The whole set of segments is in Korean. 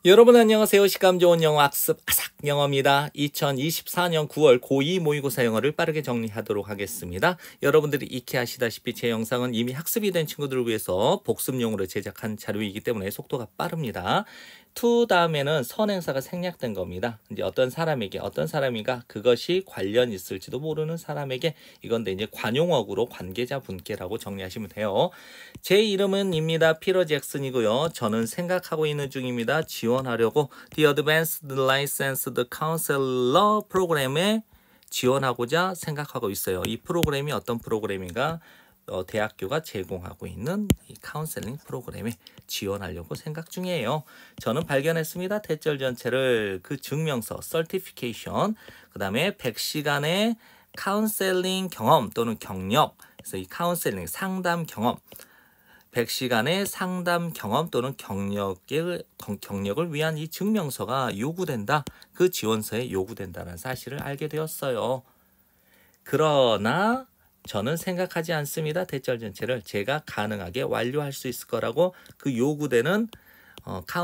여러분 안녕하세요. 식감 좋은 영어 학습 아삭 영어입니다. 2024년 9월 고2 모의고사 영어를 빠르게 정리하도록 하겠습니다. 여러분들이 익히 아시다시피 제 영상은 이미 학습이 된 친구들을 위해서 복습용으로 제작한 자료이기 때문에 속도가 빠릅니다. to 다음에는 선행사가 생략된 겁니다. 이제 어떤 사람인가 그것이 관련 있을지도 모르는 사람에게 이건데 이제 관용어구로 관계자 분께라고 정리하시면 돼요. 제 이름은입니다. 피터 잭슨이고요. 저는 생각하고 있는 중입니다. 지원하려고 The Advanced Licensed Counselor 프로그램에 지원하고자 생각하고 있어요. 이 프로그램이 어떤 프로그램인가? 대학교가 제공하고 있는 이 카운셀링 프로그램에 지원하려고 생각 중이에요. 저는 발견했습니다. 대절 전체를 그 증명서, certification, 그 다음에 100시간의 카운셀링 경험 또는 경력, 그래서 이 카운셀링 상담 경험, 100시간의 상담 경험 또는 경력을 위한 이 증명서가 요구된다. 그 지원서에 요구된다는 사실을 알게 되었어요. 그러나 저는 생각하지 않습니다. 대절 전체를 제가 가능하게 완료할 수 있을 거라고 그 요구되는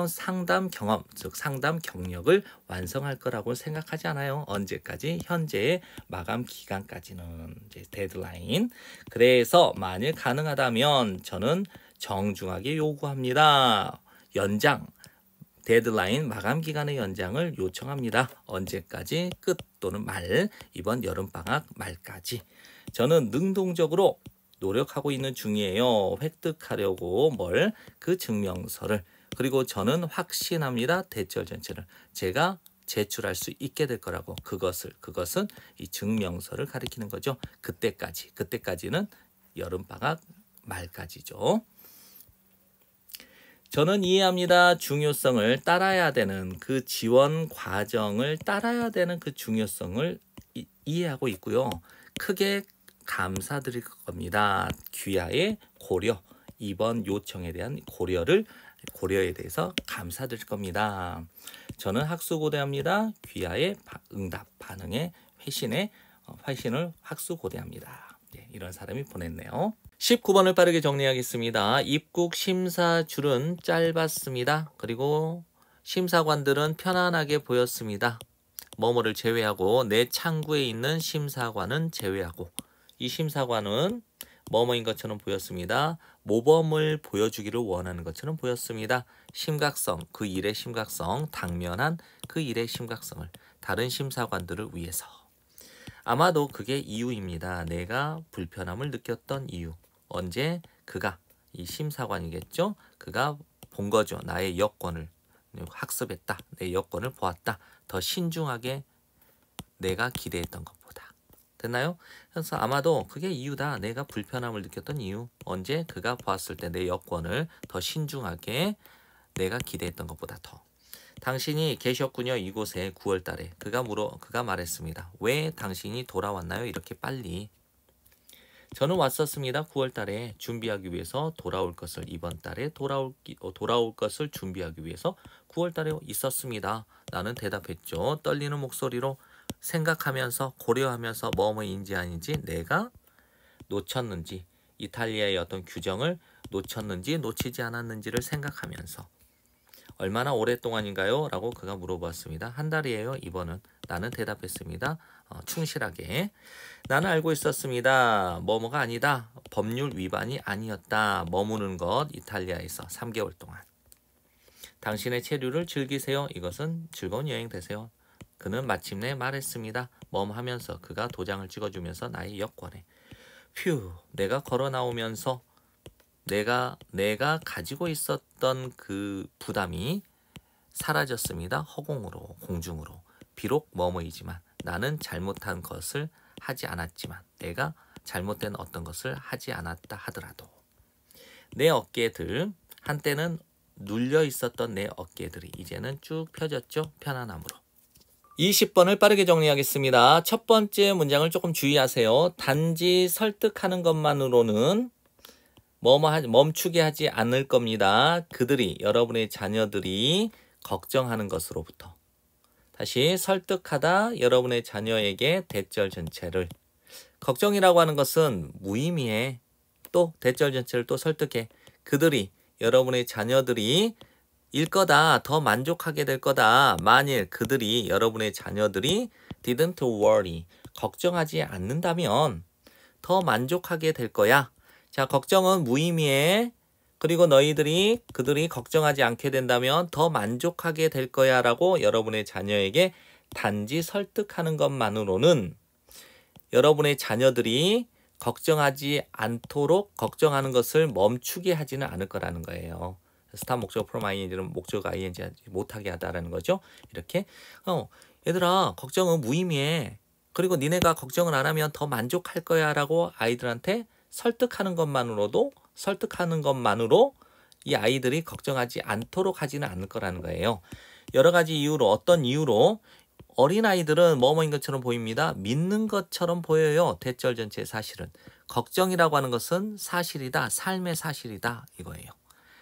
상담 경험, 즉 상담 경력을 완성할 거라고 생각하지 않아요. 언제까지? 현재의 마감 기간까지는 이제 데드라인. 그래서 만일 가능하다면 저는 정중하게 요구합니다. 연장, 데드라인 마감 기간의 연장을 요청합니다. 언제까지? 끝 또는 말, 이번 여름방학 말까지. 저는 능동적으로 노력하고 있는 중이에요. 획득하려고 그 증명서를. 그리고 저는 확신합니다. 대절 전체를 제가 제출할 수 있게 될 거라고. 그것은 이 증명서를 가리키는 거죠. 그때까지는 여름방학 말까지죠. 저는 이해합니다. 중요성을 따라야 되는 그 지원 과정을 따라야 되는 그 중요성을 이해하고 있고요. 크게 감사드릴 겁니다. 귀하의 고려, 이번 요청에 대한 고려에 대해서 감사드릴 겁니다. 저는 학수고대합니다. 귀하의 응답, 반응의 회신을 학수고대합니다. 네, 이런 사람이 보냈네요. 19번을 빠르게 정리하겠습니다. 입국 심사줄은 짧았습니다. 그리고 심사관들은 편안하게 보였습니다. 뭐뭐를 제외하고 내 창구에 있는 심사관은 제외하고 이 심사관은 뭐뭐인 것처럼 보였습니다. 모범을 보여주기를 원하는 것처럼 보였습니다. 심각성, 그 일의 심각성, 당면한 그 일의 심각성을 다른 심사관들을 위해서. 아마도 그게 이유입니다. 내가 불편함을 느꼈던 이유. 언제? 그가, 이 심사관이겠죠? 그가 본 거죠. 나의 여권을 학습했다. 내 여권을 보았다. 더 신중하게 내가 기대했던 것보다. 됐나요? 그래서 아마도 그게 이유다. 내가 불편함을 느꼈던 이유. 언제? 그가 보았을 때 내 여권을 더 신중하게 내가 기대했던 것보다 더. 당신이 계셨군요. 이곳에 9월 달에. 그가 말했습니다. 왜 당신이 돌아왔나요? 이렇게 빨리. 저는 왔었습니다. 9월 달에 준비하기 위해서 돌아올 것을 이번 달에 돌아올 것을 준비하기 위해서 9월 달에 있었습니다. 나는 대답했죠. 떨리는 목소리로 생각하면서 고려하면서 뭐뭐인지 아닌지 내가 놓쳤는지 이탈리아의 어떤 규정을 놓쳤는지 놓치지 않았는지를 생각하면서 얼마나 오랫동안인가요? 라고 그가 물어보았습니다. 한 달이에요. 이번은. 나는 대답했습니다. 충실하게. 나는 알고 있었습니다. 뭐뭐가 아니다. 법률 위반이 아니었다. 머무는 것 이탈리아에서 3개월 동안. 당신의 체류를 즐기세요. 이것은 즐거운 여행 되세요. 그는 마침내 말했습니다. 하면서 그가 도장을 찍어주면서 나의 여권에. 휴, 내가 걸어 나오면서 내가 가지고 있었던 그 부담이 사라졌습니다. 허공으로, 공중으로. 비록 뭐뭐이지만 나는 잘못한 것을 하지 않았지만 내가 잘못된 어떤 것을 하지 않았다 하더라도 내 어깨들, 한때는 눌려 있었던 내 어깨들이 이제는 쭉 펴졌죠. 편안함으로. 20번을 빠르게 정리하겠습니다. 첫 번째 문장을 조금 주의하세요. 단지 설득하는 것만으로는 멈추게 하지 않을 겁니다. 여러분의 자녀들이 걱정하는 것으로부터. 다시 설득하다 여러분의 자녀에게 대절 전체를. 걱정이라고 하는 것은 무의미해. 또 대절 전체를 또 설득해. 여러분의 자녀들이 일 거다. 더 만족하게 될 거다. 만일 그들이 여러분의 자녀들이 didn't worry 걱정하지 않는다면 더 만족하게 될 거야. 자, 걱정은 무의미해. 그리고 그들이 걱정하지 않게 된다면 더 만족하게 될 거야 라고 여러분의 자녀에게 단지 설득하는 것만으로는 여러분의 자녀들이 걱정하지 않도록 걱정하는 것을 멈추게 하지는 않을 거라는 거예요. 스탑 목적 프롬 ing는 목적 ing 못하게 하다라는 거죠. 이렇게 얘들아 걱정은 무의미해. 그리고 니네가 걱정을 안 하면 더 만족할 거야 라고 아이들한테 설득하는 것만으로 이 아이들이 걱정하지 않도록 하지는 않을 거라는 거예요. 여러 가지 이유로 어떤 이유로 어린아이들은 뭐뭐인 것처럼 보입니다. 믿는 것처럼 보여요. 대절 전체의 사실은. 걱정이라고 하는 것은 사실이다. 삶의 사실이다. 이거예요.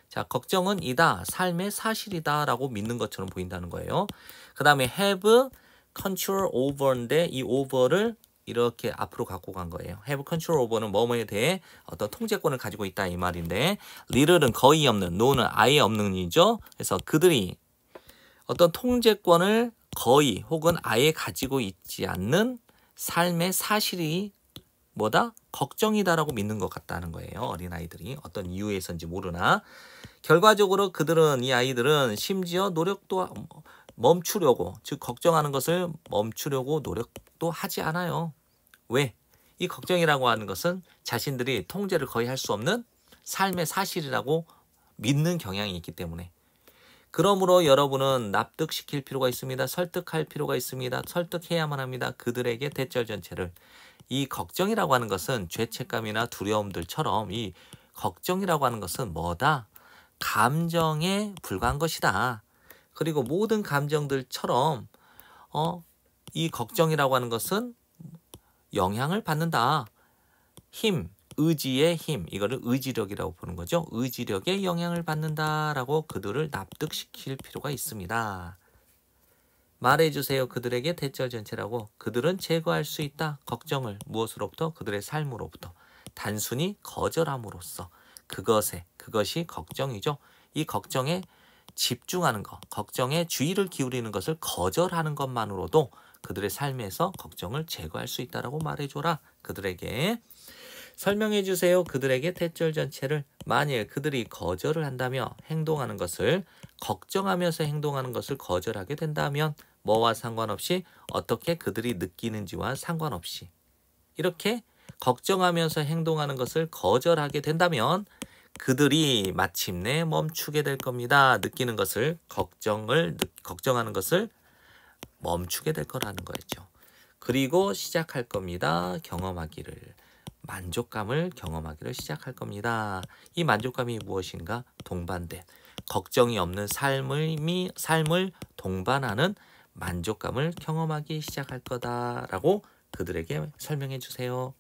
자, 걱정은 이다. 삶의 사실이다. 라고 믿는 것처럼 보인다는 거예요. 그 다음에 have control over인데 이 over를 이렇게 앞으로 갖고 간 거예요. have control over는 뭐뭐에 대해 어떤 통제권을 가지고 있다 이 말인데 little은 거의 없는, no는 아예 없는 이죠. 그래서 그들이 어떤 통제권을 거의 혹은 아예 가지고 있지 않는 삶의 사실이 뭐다? 걱정이다라고 믿는 것 같다는 거예요. 어린아이들이 어떤 이유에서인지 모르나 결과적으로 이 아이들은 심지어 노력도 멈추려고 즉 걱정하는 것을 멈추려고 노력도 하지 않아요. 왜? 이 걱정이라고 하는 것은 자신들이 통제를 거의 할 수 없는 삶의 사실이라고 믿는 경향이 있기 때문에 그러므로 여러분은 납득시킬 필요가 있습니다. 설득할 필요가 있습니다. 설득해야만 합니다. 그들에게 대절 전체를. 이 걱정이라고 하는 것은 죄책감이나 두려움들처럼 이 걱정이라고 하는 것은 뭐다? 감정에 불과한 것이다. 그리고 모든 감정들처럼 이 걱정이라고 하는 것은 영향을 받는다. 힘, 의지의 힘, 이거를 의지력이라고 보는 거죠. 의지력에 영향을 받는다라고 그들을 납득시킬 필요가 있습니다. 말해주세요. 그들에게 대절 전체라고. 그들은 제거할 수 있다. 걱정을 무엇으로부터? 그들의 삶으로부터. 단순히 거절함으로써 그것이 걱정이죠. 이 걱정에 집중하는 것, 걱정에 주의를 기울이는 것을 거절하는 것만으로도 그들의 삶에서 걱정을 제거할 수 있다라고 말해줘라. 그들에게 설명해 주세요. 그들에게 대절 전체를. 만일 그들이 거절을 한다며 행동하는 것을 걱정하면서 행동하는 것을 거절하게 된다면 뭐와 상관없이 어떻게 그들이 느끼는지와 상관없이 이렇게 걱정하면서 행동하는 것을 거절하게 된다면 그들이 마침내 멈추게 될 겁니다. 느끼는 것을 걱정하는 것을 멈추게 될 거라는 거였죠. 그리고 시작할 겁니다. 만족감을 경험하기를 시작할 겁니다. 이 만족감이 무엇인가? 동반된 걱정이 없는 삶을 동반하는 만족감을 경험하기 시작할 거다라고 그들에게 설명해 주세요.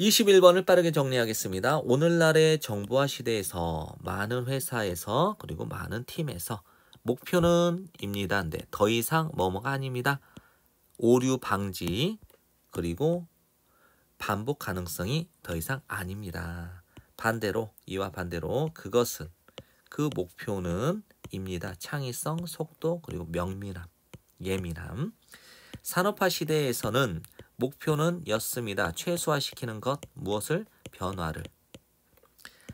21번을 빠르게 정리하겠습니다. 오늘날의 정보화 시대에서 많은 회사에서 그리고 많은 팀에서 목표는 입니다인데 더 이상 뭐뭐가 아닙니다. 오류 방지 그리고 반복 가능성이 더 이상 아닙니다. 이와 반대로 그 목표는 입니다. 창의성, 속도, 그리고 명민함, 예민함. 산업화 시대에서는 목표는 였습니다. 최소화시키는 것, 무엇을? 변화를.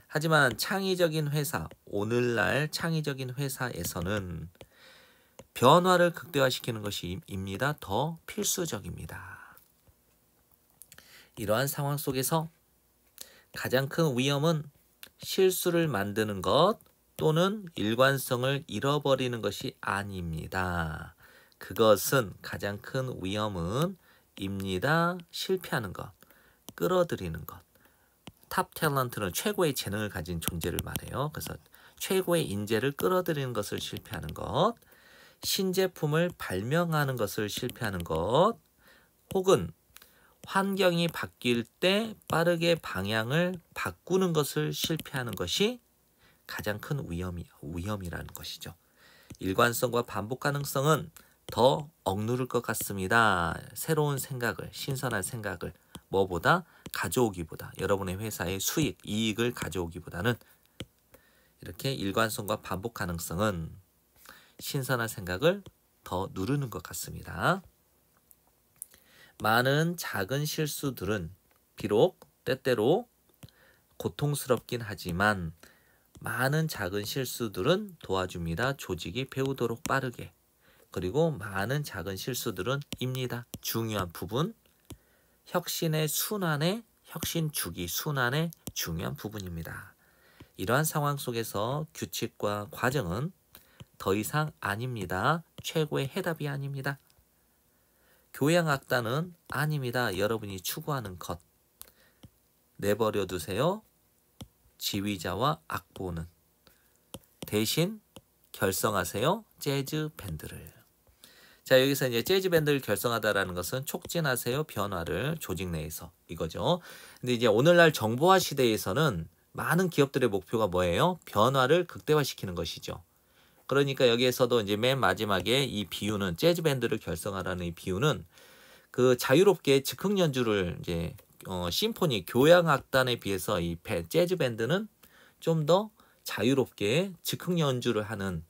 하지만 오늘날 창의적인 회사에서는 변화를 극대화시키는 것입니다. 더 필수적입니다. 이러한 상황 속에서 가장 큰 위험은 실수를 만드는 것 또는 일관성을 잃어버리는 것이 아닙니다. 그것은 가장 큰 위험은 입니다. 실패하는 것, 끌어들이는 것. 탑 탤런트는 최고의 재능을 가진 존재를 말해요. 그래서 최고의 인재를 끌어들이는 것을 실패하는 것, 신제품을 발명하는 것을 실패하는 것, 혹은 환경이 바뀔 때 빠르게 방향을 바꾸는 것을 실패하는 것이 가장 큰 위험이라는 것이죠. 일관성과 반복 가능성은 더 억누를 것 같습니다. 새로운 생각을, 신선한 생각을 여러분의 회사의 수익, 이익을 가져오기보다는 이렇게 일관성과 반복 가능성은 신선한 생각을 더 누르는 것 같습니다. 많은 작은 실수들은 비록 때때로 고통스럽긴 하지만 많은 작은 실수들은 도와줍니다. 조직이 배우도록 빠르게. 그리고 많은 작은 실수들은 입니다. 중요한 부분, 혁신의 순환의 혁신 주기 순환의 중요한 부분입니다. 이러한 상황 속에서 규칙과 과정은 더 이상 아닙니다. 최고의 해답이 아닙니다. 교양 악단은 아닙니다. 여러분이 추구하는 것. 내버려 두세요. 지휘자와 악보는. 대신 결성하세요. 재즈 밴드를. 자, 여기서 이제 재즈 밴드를 결성하다라는 것은 촉진하세요. 변화를 조직 내에서 이거죠. 근데 이제 오늘날 정보화 시대에서는 많은 기업들의 목표가 뭐예요? 변화를 극대화시키는 것이죠. 그러니까 여기에서도 이제 맨 마지막에 이 비유는 재즈 밴드를 결성하라는 이 비유는 그 자유롭게 즉흥 연주를 이제 심포니 교향 악단에 비해서 이 재즈 밴드는 좀 더 자유롭게 즉흥 연주를 하는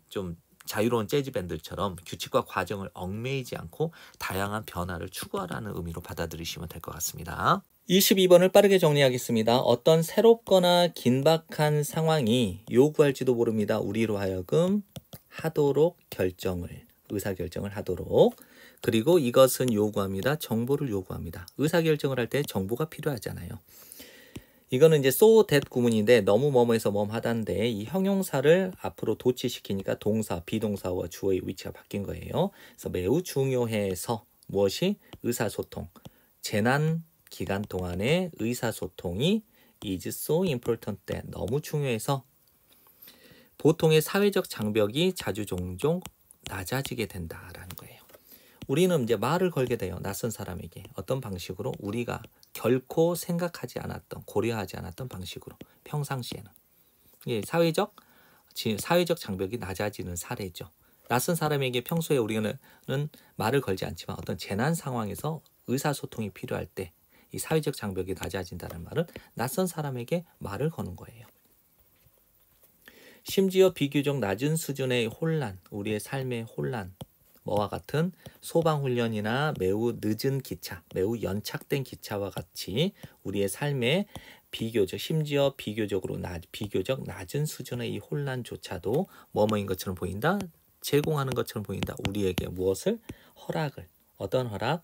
좀 자유로운 재즈 밴드처럼 규칙과 과정을 얽매이지 않고 다양한 변화를 추구하라는 의미로 받아들이시면 될 것 같습니다. 22번을 빠르게 정리하겠습니다. 어떤 새롭거나 긴박한 상황이 요구할지도 모릅니다. 우리로 하여금 하도록 결정을, 의사결정을 하도록. 그리고 이것은 요구합니다. 정보를 요구합니다. 의사결정을 할 때 정보가 필요하잖아요. 이거는 이제 so that 구문인데 너무 뭐뭐해서 뭐하다인데 이 형용사를 앞으로 도치시키니까 동사, 비동사와 주어의 위치가 바뀐 거예요. 그래서 매우 중요해서 무엇이? 의사소통. 재난 기간 동안의 의사소통이 is so important 때 너무 중요해서 보통의 사회적 장벽이 자주 종종 낮아지게 된다라는 거예요. 우리는 이제 말을 걸게 돼요. 낯선 사람에게. 어떤 방식으로? 우리가 결코 생각하지 않았던, 고려하지 않았던 방식으로. 평상시에는. 예, 사회적 장벽이 낮아지는 사례죠. 낯선 사람에게 평소에 우리는 말을 걸지 않지만 어떤 재난 상황에서 의사소통이 필요할 때 이 사회적 장벽이 낮아진다는 말은 낯선 사람에게 말을 거는 거예요. 심지어 비교적 낮은 수준의 혼란, 우리의 삶의 혼란, 뭐와 같은 소방훈련이나 매우 늦은 기차, 매우 연착된 기차와 같이 우리의 삶에 심지어 비교적 낮은 수준의 이 혼란조차도 뭐뭐인 것처럼 보인다? 제공하는 것처럼 보인다. 우리에게 무엇을? 허락을. 어떤 허락?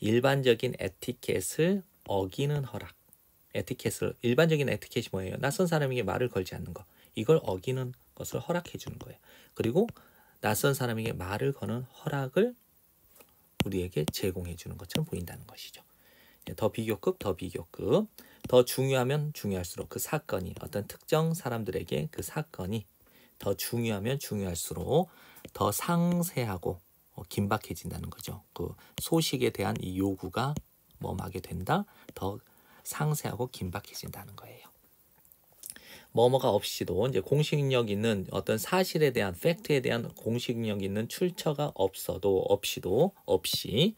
일반적인 에티켓을 어기는 허락. 일반적인 에티켓이 뭐예요? 낯선 사람에게 말을 걸지 않는 것. 이걸 어기는 것을 허락해 주는 거예요. 그리고 낯선 사람에게 말을 거는 허락을 우리에게 제공해 주는 것처럼 보인다는 것이죠. 더 비교급. 더 중요하면 중요할수록 그 사건이 어떤 특정 사람들에게 그 사건이 더 중요하면 중요할수록 더 상세하고 긴박해진다는 거죠. 그 소식에 대한 이 요구가 뭐하게 된다? 더 상세하고 긴박해진다는 거예요. 뭐뭐가 없이도 이제 공식력 있는 어떤 사실에 대한 팩트에 대한 공식력 있는 출처가 없이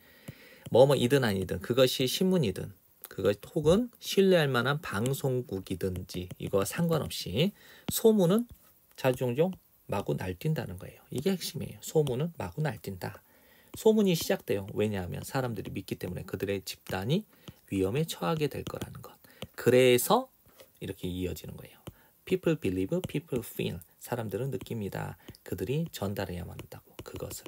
뭐뭐이든 아니든 그것이 신문이든 그것 혹은 신뢰할 만한 방송국이든지 이거와 상관없이 소문은 자주 종종 마구 날뛴다는 거예요. 이게 핵심이에요. 소문은 마구 날뛴다. 소문이 시작돼요. 왜냐하면 사람들이 믿기 때문에 그들의 집단이 위험에 처하게 될 거라는 것. 그래서 이렇게 이어지는 거예요. People believe, people feel. 사람들은 느낍니다. 그들이 전달해야만 한다고.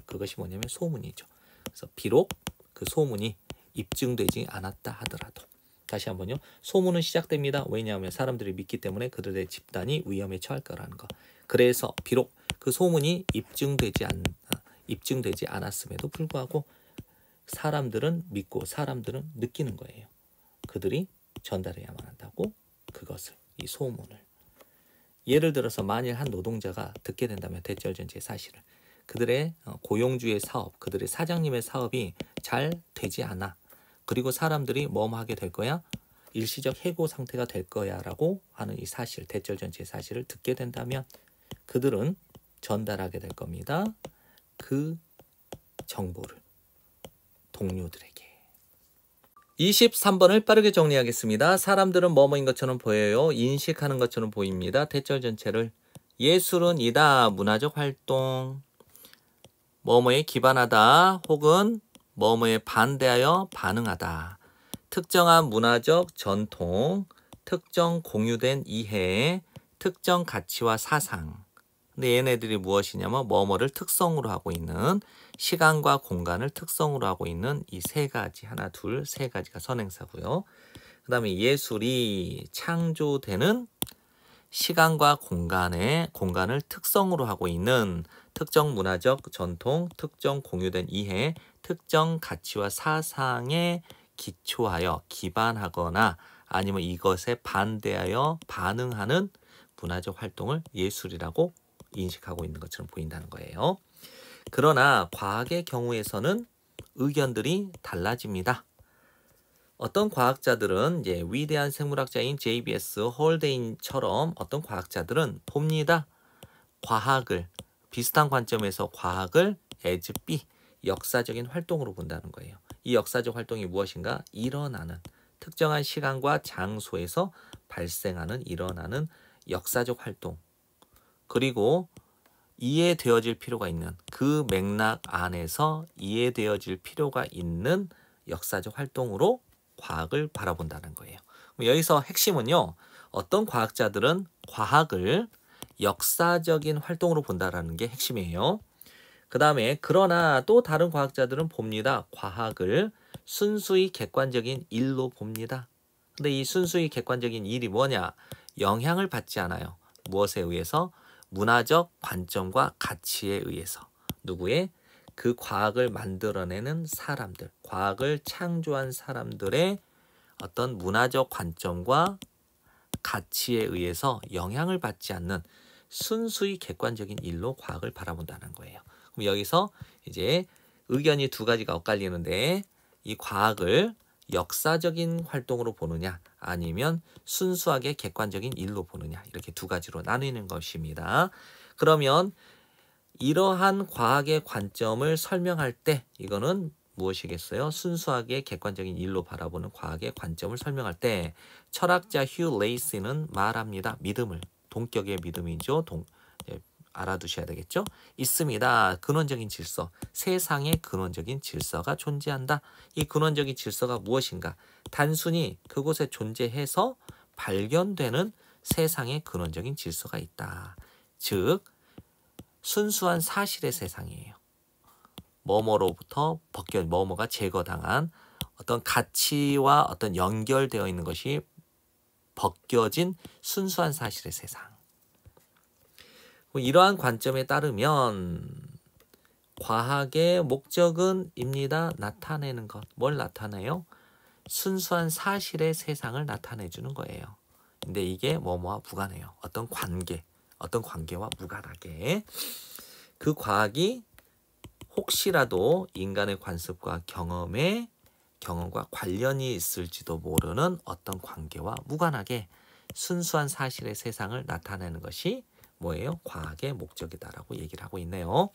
그것이 뭐냐면 소문이죠. 그래서 비록 그 소문이 입증되지 않았다 하더라도 다시 한번요. 소문은 시작됩니다. 왜냐하면 사람들이 믿기 때문에 그들의 집단이 위험에 처할 거라는 것. 그래서 비록 그 소문이 입증되지 않았음에도 불구하고 사람들은 믿고 사람들은 느끼는 거예요. 그들이 전달해야만 한다고 이 소문을. 예를 들어서 만일 한 노동자가 듣게 된다면 대절전제의 사실을 그들의 고용주의 사업, 그들의 사장님의 사업이 잘 되지 않아. 그리고 사람들이 뭐하게 될 거야? 일시적 해고 상태가 될 거야 라고 하는 이 사실, 대절전제의 사실을 듣게 된다면 그들은 전달하게 될 겁니다. 그 정보를 동료들에게. 23번을 빠르게 정리하겠습니다. 사람들은 뭐뭐인 것처럼 보여요. 인식하는 것처럼 보입니다. 대절 전체를. 예술은 이다. 문화적 활동. 뭐뭐에 기반하다 혹은 뭐뭐에 반대하여 반응하다. 특정한 문화적 전통, 특정 공유된 이해, 특정 가치와 사상. 근데 얘네들이 무엇이냐면 뭐뭐를 특성으로 하고 있는, 시간과 공간을 특성으로 하고 있는 이 세 가지, 하나, 둘, 세 가지가 선행사고요. 그 다음에 예술이 창조되는 시간과 공간을 특성으로 하고 있는 특정 문화적 전통, 특정 공유된 이해, 특정 가치와 사상에 기초하여 기반하거나 아니면 이것에 반대하여 반응하는 문화적 활동을 예술이라고 인식하고 있는 것처럼 보인다는 거예요. 그러나 과학의 경우에서는 의견들이 달라집니다. 어떤 과학자들은 이제 위대한 생물학자인 JBS 홀데인처럼 어떤 과학자들은 봅니다. 과학을 비슷한 관점에서 과학을 as B 역사적인 활동으로 본다는 거예요. 이 역사적 활동이 무엇인가? 일어나는 특정한 시간과 장소에서 발생하는 일어나는 역사적 활동. 그리고 이해되어질 필요가 있는 그 맥락 안에서 이해되어질 필요가 있는 역사적 활동으로 과학을 바라본다는 거예요. 여기서 핵심은요. 어떤 과학자들은 과학을 역사적인 활동으로 본다라는 게 핵심이에요. 그 다음에 그러나 또 다른 과학자들은 봅니다. 과학을 순수히 객관적인 일로 봅니다. 근데 이 순수히 객관적인 일이 뭐냐? 영향을 받지 않아요. 무엇에 의해서? 문화적 관점과 가치에 의해서. 누구의? 그 과학을 만들어내는 사람들, 과학을 창조한 사람들의 어떤 문화적 관점과 가치에 의해서 영향을 받지 않는 순수히 객관적인 일로 과학을 바라본다는 거예요. 그럼 여기서 이제 의견이 두 가지가 엇갈리는데 이 과학을 역사적인 활동으로 보느냐 아니면 순수하게 객관적인 일로 보느냐 이렇게 두 가지로 나뉘는 것입니다. 그러면 이러한 과학의 관점을 설명할 때 이거는 무엇이겠어요? 순수하게 객관적인 일로 바라보는 과학의 관점을 설명할 때 철학자 휴 레이시는 말합니다. 믿음을, 동격의 믿음이죠. 알아두셔야 되겠죠? 있습니다. 근원적인 질서, 세상의 근원적인 질서가 존재한다. 이 근원적인 질서가 무엇인가? 단순히 그곳에 존재해서 발견되는 세상의 근원적인 질서가 있다. 즉 순수한 사실의 세상이에요. 뭐뭐로부터 뭐뭐가 제거당한 어떤 가치와 어떤 연결되어 있는 것이 벗겨진 순수한 사실의 세상. 이러한 관점에 따르면 과학의 목적은입니다. 나타내는 것. 뭘 나타내요? 순수한 사실의 세상을 나타내주는 거예요. 근데 이게 뭐뭐와 무관해요. 어떤 관계와 무관하게 그 과학이 혹시라도 인간의 관습과 경험과 관련이 있을지도 모르는 어떤 관계와 무관하게 순수한 사실의 세상을 나타내는 것이 뭐예요? 과학의 목적이다라고 얘기를 하고 있네요.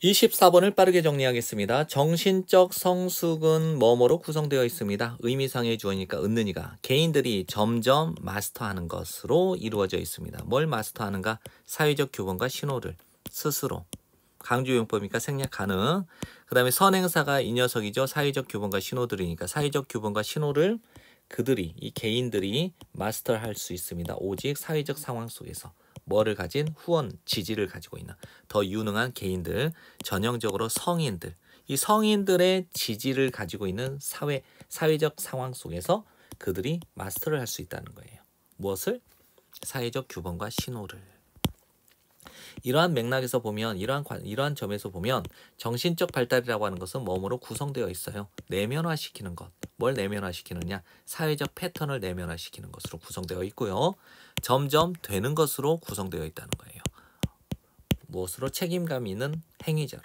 24번을 빠르게 정리하겠습니다. 정신적 성숙은 뭐뭐로 구성되어 있습니다. 의미상의 주어니까 은는이가 개인들이 점점 마스터하는 것으로 이루어져 있습니다. 뭘 마스터하는가? 사회적 규범과 신호를 스스로 강조용법이니까 생략 가능. 그 다음에 선행사가 이 녀석이죠. 사회적 규범과 신호들이니까 사회적 규범과 신호를 이 개인들이 마스터할 수 있습니다. 오직 사회적 상황 속에서 뭐를 가진 후원, 지지를 가지고 있는 더 유능한 개인들, 전형적으로 성인들, 이 성인들의 지지를 가지고 있는 사회적 상황 속에서 그들이 마스터를 할 수 있다는 거예요. 무엇을? 사회적 규범과 신호를. 이러한 맥락에서 보면 이러한 점에서 보면 정신적 발달이라고 하는 것은 뭐뭐로 구성되어 있어요. 내면화시키는 것. 뭘 내면화시키느냐? 사회적 패턴을 내면화시키는 것으로 구성되어 있고요. 점점 되는 것으로 구성되어 있다는 거예요. 무엇으로? 책임감 있는 행위자로.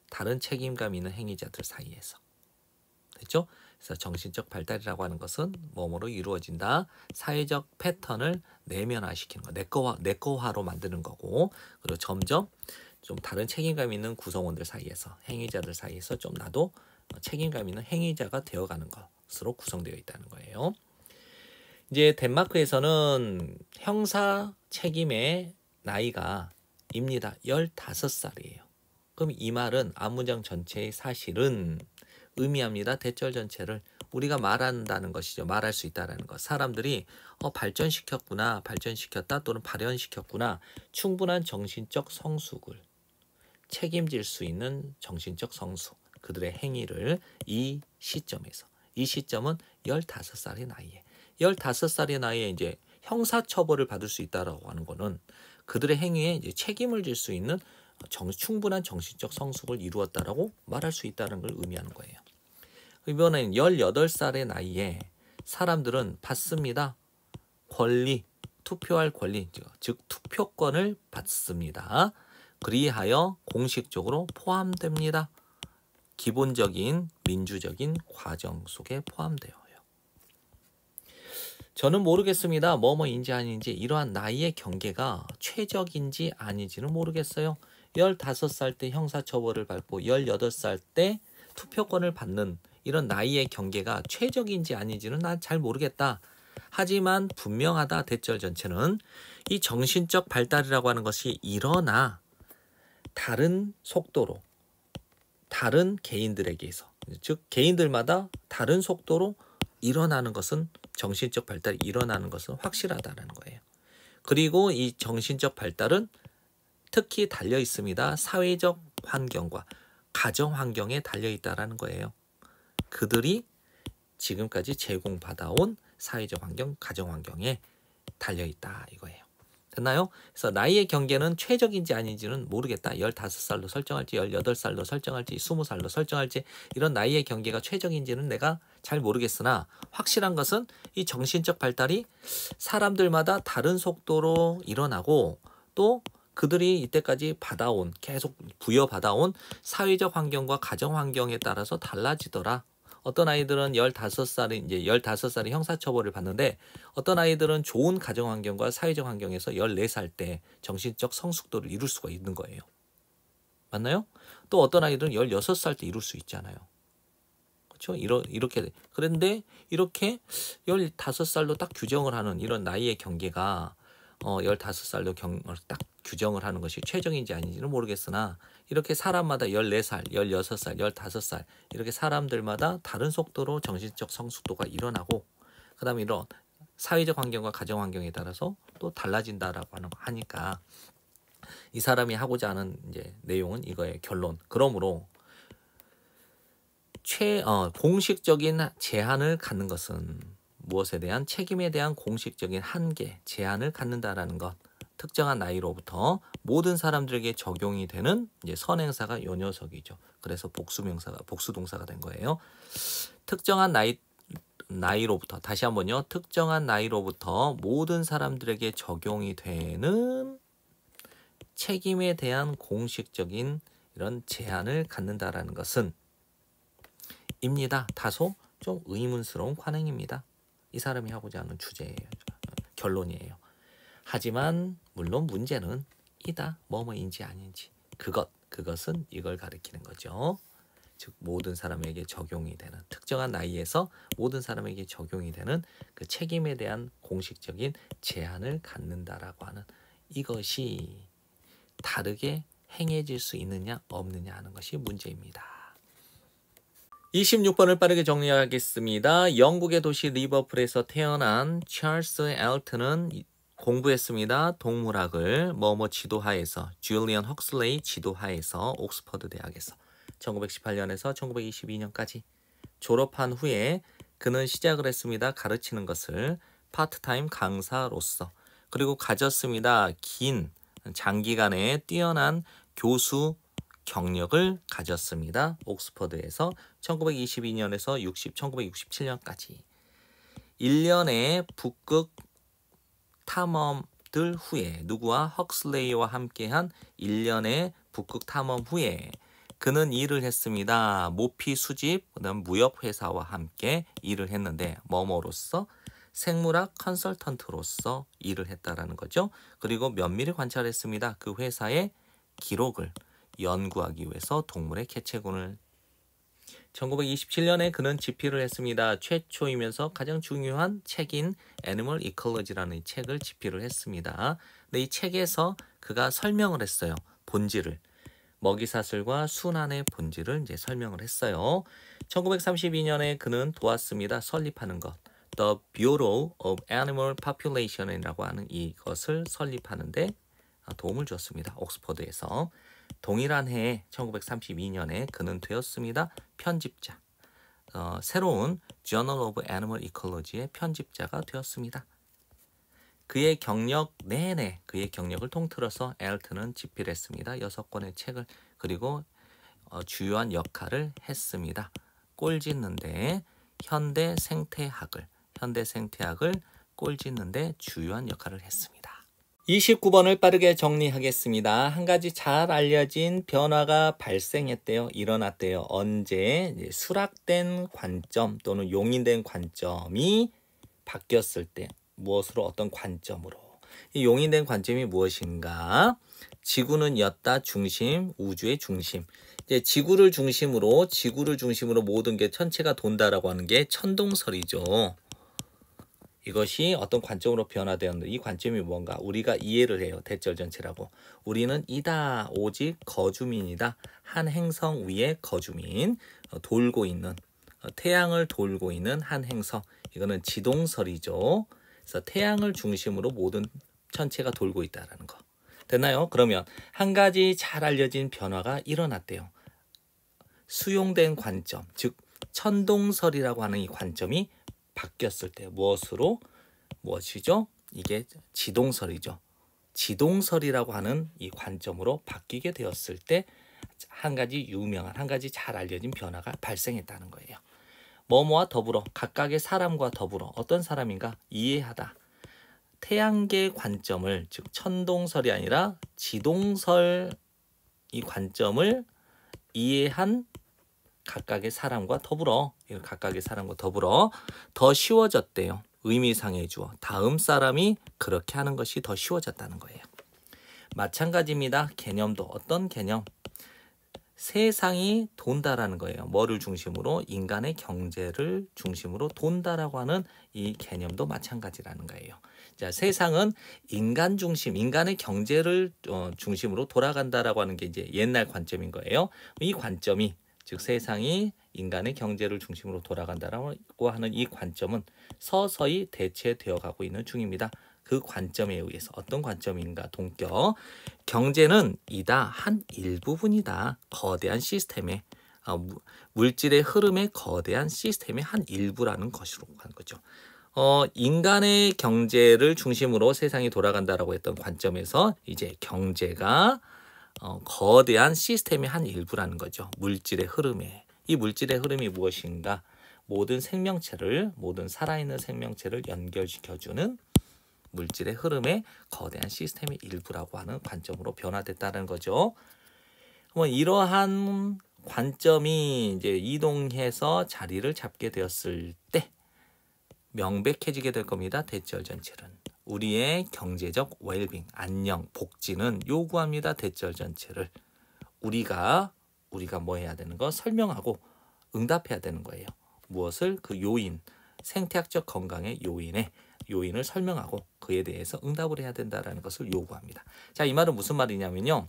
다른 책임감 있는 행위자들 사이에서. 됐죠? 그래서 정신적 발달이라고 하는 것은 뭐뭐로 이루어진다. 사회적 패턴을 내면화시키는 거. 내거화로 만드는 거고, 그리고 점점 좀 다른 책임감 있는 구성원들 사이에서, 행위자들 사이에서 좀 나도 책임감 있는 행위자가 되어가는 거. 것으로 구성되어 있다는 거예요. 이제 덴마크에서는 형사 책임의 나이가 입니다. 15살이에요. 그럼 이 말은 앞문장 전체의 사실은 의미합니다. 대절 전체를 우리가 말한다는 것이죠. 말할 수 있다는 것. 사람들이 발전시켰구나, 발전시켰다 또는 발현시켰구나. 충분한 정신적 성숙을 책임질 수 있는 정신적 성숙. 그들의 행위를 이 시점에서. 이 시점은 15살의 나이에. 15살의 나이에 이제 형사처벌을 받을 수 있다라고 하는 거는 그들의 행위에 이제 책임을 질 수 있는 충분한 정신적 성숙을 이루었다라고 말할 수 있다는 걸 의미하는 거예요. 이번엔 18살의 나이에 사람들은 받습니다. 권리, 투표할 권리, 즉 투표권을 받습니다. 그리하여 공식적으로 포함됩니다. 기본적인 민주적인 과정 속에 포함되어요. 저는 모르겠습니다. 뭐뭐인지 아닌지 이러한 나이의 경계가 최적인지 아닌지는 모르겠어요. 15살 때 형사처벌을 받고 18살 때 투표권을 받는 이런 나이의 경계가 최적인지 아닌지는 난 잘 모르겠다. 하지만 분명하다. 대절 전체는 이 정신적 발달이라고 하는 것이 일어나 다른 속도로 다른 개인들에게서 즉 개인들마다 다른 속도로 일어나는 것은 정신적 발달이 일어나는 것은 확실하다는 거예요. 그리고 이 정신적 발달은 특히 달려 있습니다. 사회적 환경과 가정 환경에 달려 있다라는 거예요. 그들이 지금까지 제공받아온 사회적 환경, 가정 환경에 달려 있다 이거예요. 됐나요? 그래서 나이의 경계는 최적인지 아닌지는 모르겠다. 15살로 설정할지 18살로 설정할지 20살로 설정할지 이런 나이의 경계가 최적인지는 내가 잘 모르겠으나 확실한 것은 이 정신적 발달이 사람들마다 다른 속도로 일어나고 또 그들이 이때까지 받아온 계속 부여받아온 사회적 환경과 가정 환경에 따라서 달라지더라. 어떤 아이들은 15살이 형사처벌을 받는데 어떤 아이들은 좋은 가정 환경과 사회적 환경에서 14살 때 정신적 성숙도를 이룰 수가 있는 거예요. 맞나요? 또 어떤 아이들은 16살 때 이룰 수 있잖아요. 그렇죠? 이렇게 그런데 이렇게 15살로 딱 규정을 하는 이런 나이의 경계가 15살로 딱 규정을 하는 것이 최종인지 아닌지는 모르겠으나 이렇게 사람마다 14살, 16살, 15살 이렇게 사람들마다 다른 속도로 정신적 성숙도가 일어나고 그 다음에 이런 사회적 환경과 가정 환경에 따라서 또 달라진다라고 하니까 이 사람이 하고자 하는 이제 내용은 이거의 결론. 그러므로 공식적인 제한을 갖는 것은 무엇에 대한 책임에 대한 공식적인 한계, 제한을 갖는다라는 것. 특정한 나이로부터 모든 사람들에게 적용이 되는 이제 선행사가 요 녀석이죠. 그래서 복수동사가 된 거예요. 특정한 나이로부터 다시 한번요. 특정한 나이로부터 모든 사람들에게 적용이 되는 책임에 대한 공식적인 이런 제한을 갖는다라는 것은 입니다. 다소 좀 의문스러운 관행입니다. 이 사람이 하고자 하는 주제예요. 결론이에요. 하지만 물론 문제는 이다. 뭐뭐인지 아닌지. 그것은 이걸 가리키는 거죠. 즉 모든 사람에게 적용이 되는 특정한 나이에서 모든 사람에게 적용이 되는 그 책임에 대한 공식적인 제한을 갖는다라고 하는 이것이 다르게 행해질 수 있느냐 없느냐 하는 것이 문제입니다. 26번을 빠르게 정리하겠습니다. 영국의 도시 리버풀에서 태어난 찰스 엘튼은 공부했습니다. 동물학을 지도하에서 줄리언 헉슬레이 지도하에서 옥스퍼드 대학에서 1918년에서 1922년까지 졸업한 후에 그는 시작을 했습니다. 가르치는 것을 파트타임 강사로서. 그리고 가졌습니다. 긴 장기간의 뛰어난 교수 경력을 가졌습니다. 옥스퍼드에서 1922년에서 1967년까지 1년의 북극 탐험들 후에 누구와 헉슬레이와 함께한 1년의 북극 탐험 후에 그는 일을 했습니다. 모피 수집, 그다음 무역회사와 함께 일을 했는데 뭐뭐로서 생물학 컨설턴트로서 일을 했다라는 거죠. 그리고 면밀히 관찰했습니다. 그 회사의 기록을 연구하기 위해서 동물의 개체군을 1927년에 그는 집필을 했습니다. 최초이면서 가장 중요한 책인 애니멀 이콜로지라는 이 책을 집필을 했습니다. 근데 이 책에서 그가 설명을 했어요. 본질을. 먹이사슬과 순환의 본질을 이제 설명을 했어요. 1932년에 그는 도왔습니다. 설립하는 것. The Bureau of Animal Population이라고 하는 이것을 설립하는데 도움을 주었습니다. 옥스퍼드에서. 동일한 해에 1932년에 그는 되었습니다. 편집자. 새로운 Journal of Animal Ecology의 편집자가 되었습니다. 그의 경력 내내 그의 경력을 통틀어서 엘튼은 집필했습니다. 6권의 책을 그리고 주요한 역할을 했습니다. 꼴짓는데 현대 생태학을 꼴짓는데 주요한 역할을 했습니다. 29번을 빠르게 정리하겠습니다. 한 가지 잘 알려진 변화가 발생했대요. 일어났대요. 언제? 수락된 관점 또는 용인된 관점이 바뀌었을 때. 무엇으로? 어떤 관점으로. 이 용인된 관점이 무엇인가? 지구는 였다 중심, 우주의 중심. 이제 지구를 중심으로 모든 게 전체가 돈다라고 하는 게 천동설이죠. 이것이 어떤 관점으로 변화되었는데 이 관점이 뭔가 우리가 이해를 해요. 대절 전체라고. 우리는 이다 오직 거주민이다. 한 행성 위에 거주민. 돌고 있는 태양을 돌고 있는 한 행성. 이거는 지동설이죠. 그래서 태양을 중심으로 모든 전체가 돌고 있다라는 거. 됐나요? 그러면 한 가지 잘 알려진 변화가 일어났대요. 수용된 관점, 즉 천동설이라고 하는 이 관점이 바뀌었을 때 무엇이죠? 이게 지동설이죠. 지동설이라고 하는 이 관점으로 바뀌게 되었을 때 한 가지 잘 알려진 변화가 발생했다는 거예요. 뭐뭐와 더불어 각각의 사람과 더불어 어떤 사람인가 이해하다. 태양계 관점을 즉 천동설이 아니라 지동설 이 관점을 이해한 각각의 사람과 더불어 더 쉬워졌대요. 의미상의 주어 다음 사람이 그렇게 하는 것이 더 쉬워졌다는 거예요. 마찬가지입니다. 개념도 어떤 개념? 세상이 돈다라는 거예요. 뭐를 중심으로? 인간의 경제를 중심으로 돈다라고 하는 이 개념도 마찬가지라는 거예요. 자, 세상은 인간 중심, 인간의 경제를 중심으로 돌아간다라고 하는 게 이제 옛날 관점인 거예요. 이 관점이 즉 세상이 인간의 경제를 중심으로 돌아간다라고 하는 이 관점은 서서히 대체되어 가고 있는 중입니다. 그 관점에 의해서 어떤 관점인가? 동격. 경제는 이다 한 일부분이다. 거대한 시스템의 물질의 흐름의 거대한 시스템의 한 일부라는 것으로 하는 거죠. 인간의 경제를 중심으로 세상이 돌아간다라고 했던 관점에서 이제 경제가 거대한 시스템의 한 일부라는 거죠. 물질의 흐름에. 이 물질의 흐름이 무엇인가? 모든 살아있는 생명체를 연결시켜주는 물질의 흐름의 거대한 시스템의 일부라고 하는 관점으로 변화됐다는 거죠. 이러한 관점이 이제 이동해서 자리를 잡게 되었을 때 명백해지게 될 겁니다. 대절 전체는. 우리의 경제적 웰빙, 안녕, 복지는 요구합니다. 대절 전체를. 우리가 뭐 해야 되는 거? 설명하고 응답해야 되는 거예요. 무엇을? 그 요인, 생태학적 건강의 요인을 설명하고 그에 대해서 응답을 해야 된다라는 것을 요구합니다. 자, 이 말은 무슨 말이냐면요.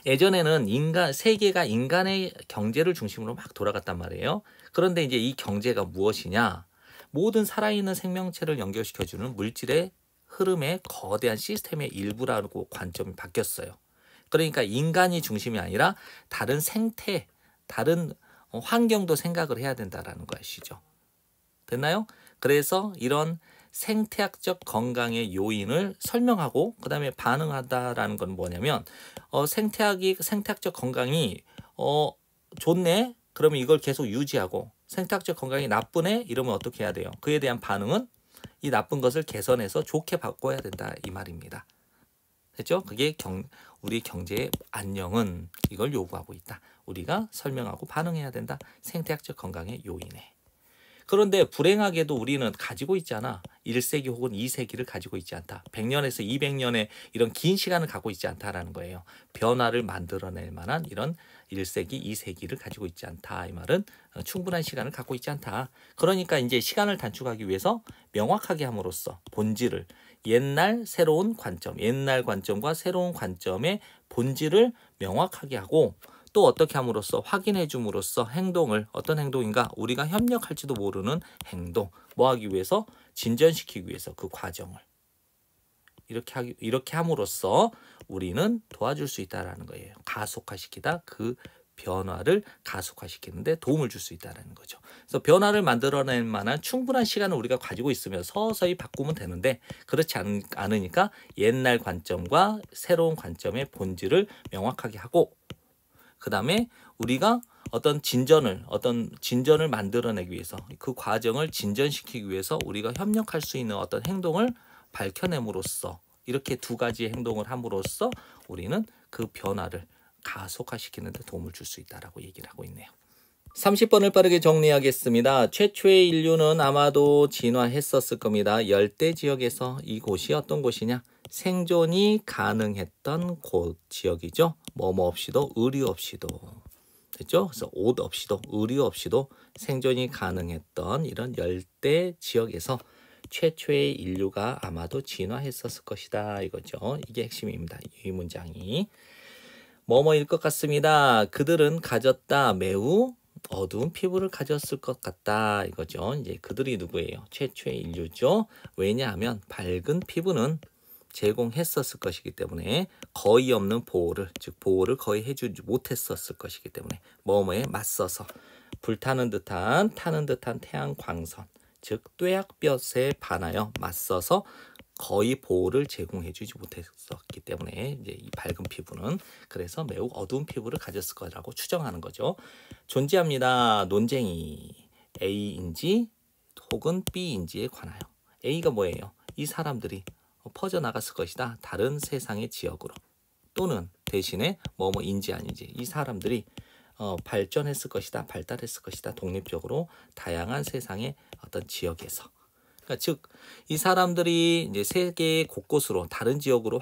예전에는 세계가 인간의 경제를 중심으로 막 돌아갔단 말이에요. 그런데 이제 이 경제가 무엇이냐? 모든 살아있는 생명체를 연결시켜주는 물질의 흐름의 거대한 시스템의 일부라고 관점이 바뀌었어요. 그러니까 인간이 중심이 아니라 다른 생태, 다른 환경도 생각을 해야 된다라는 것이죠. 됐나요? 그래서 이런 생태학적 건강의 요인을 설명하고 그 다음에 반응하다라는 건 뭐냐면 생태학적 건강이 좋네? 그러면 이걸 계속 유지하고 생태학적 건강이 나쁘네? 이러면 어떻게 해야 돼요? 그에 대한 반응은 이 나쁜 것을 개선해서 좋게 바꿔야 된다 이 말입니다. 됐죠? 그게 우리 경제의 안녕은 이걸 요구하고 있다. 우리가 설명하고 반응해야 된다. 생태학적 건강의 요인에. 그런데 불행하게도 우리는 가지고 있지 않아. 1세기 혹은 2세기를 가지고 있지 않다. 100년에서 200년의 이런 긴 시간을 갖고 있지 않다라는 거예요. 변화를 만들어낼 만한 이런 1세기, 2세기를 가지고 있지 않다. 이 말은 충분한 시간을 갖고 있지 않다. 그러니까 이제 시간을 단축하기 위해서 명확하게 함으로써 본질을 옛날 새로운 관점, 옛날 관점과 새로운 관점의 본질을 명확하게 하고 또 어떻게 함으로써 확인해 줌으로써 행동을 어떤 행동인가 우리가 협력할지도 모르는 행동 뭐 하기 위해서 진전시키기 위해서 그 과정을 이렇게 함으로써 우리는 도와줄 수 있다라는 거예요. 가속화시키다 그 변화를 가속화시키는데 도움을 줄 수 있다는 거죠. 그래서 변화를 만들어낼 만한 충분한 시간을 우리가 가지고 있으면 서서히 바꾸면 되는데 그렇지 않으니까 옛날 관점과 새로운 관점의 본질을 명확하게 하고 그 다음에 우리가 어떤 진전을 만들어내기 위해서 그 과정을 진전시키기 위해서 우리가 협력할 수 있는 어떤 행동을 밝혀냄으로써 이렇게 두 가지 행동을 함으로써 우리는 그 변화를 가속화시키는 데 도움을 줄 수 있다라고 얘기를 하고 있네요. 30번을 빠르게 정리하겠습니다. 최초의 인류는 아마도 진화했었을 겁니다. 열대 지역에서 이곳이 어떤 곳이냐? 생존이 가능했던 곳 지역이죠. 뭐뭐 없이도 의류 없이도 됐죠? 그래서 옷 없이도 의류 없이도 생존이 가능했던 이런 열대 지역에서 최초의 인류가 아마도 진화했었을 것이다 이거죠. 이게 핵심입니다. 이 문장이 뭐뭐일 것 같습니다. 그들은 가졌다 매우 어두운 피부를 가졌을 것 같다 이거죠. 이제 그들이 누구예요? 최초의 인류죠. 왜냐하면 밝은 피부는 제공했었을 것이기 때문에 거의 없는 보호를 즉 보호를 거의 해주지 못했었을 것이기 때문에 뭐뭐에 맞서서 불타는 듯한 타는 듯한 태양 광선 즉 뙤약볕에 반하여 맞서서 거의 보호를 제공해주지 못했었기 때문에 이제 이 밝은 피부는 그래서 매우 어두운 피부를 가졌을 거라고 추정하는 거죠. 존재합니다. 논쟁이 A인지 혹은 B인지에 관하여 A가 뭐예요? 이 사람들이 퍼져나갔을 것이다. 다른 세상의 지역으로 또는 대신에 뭐뭐인지 아닌지 이 사람들이 발전했을 것이다. 발달했을 것이다. 독립적으로 다양한 세상의 어떤 지역에서 그러니까 즉 이 사람들이 이제 세계 곳곳으로 다른 지역으로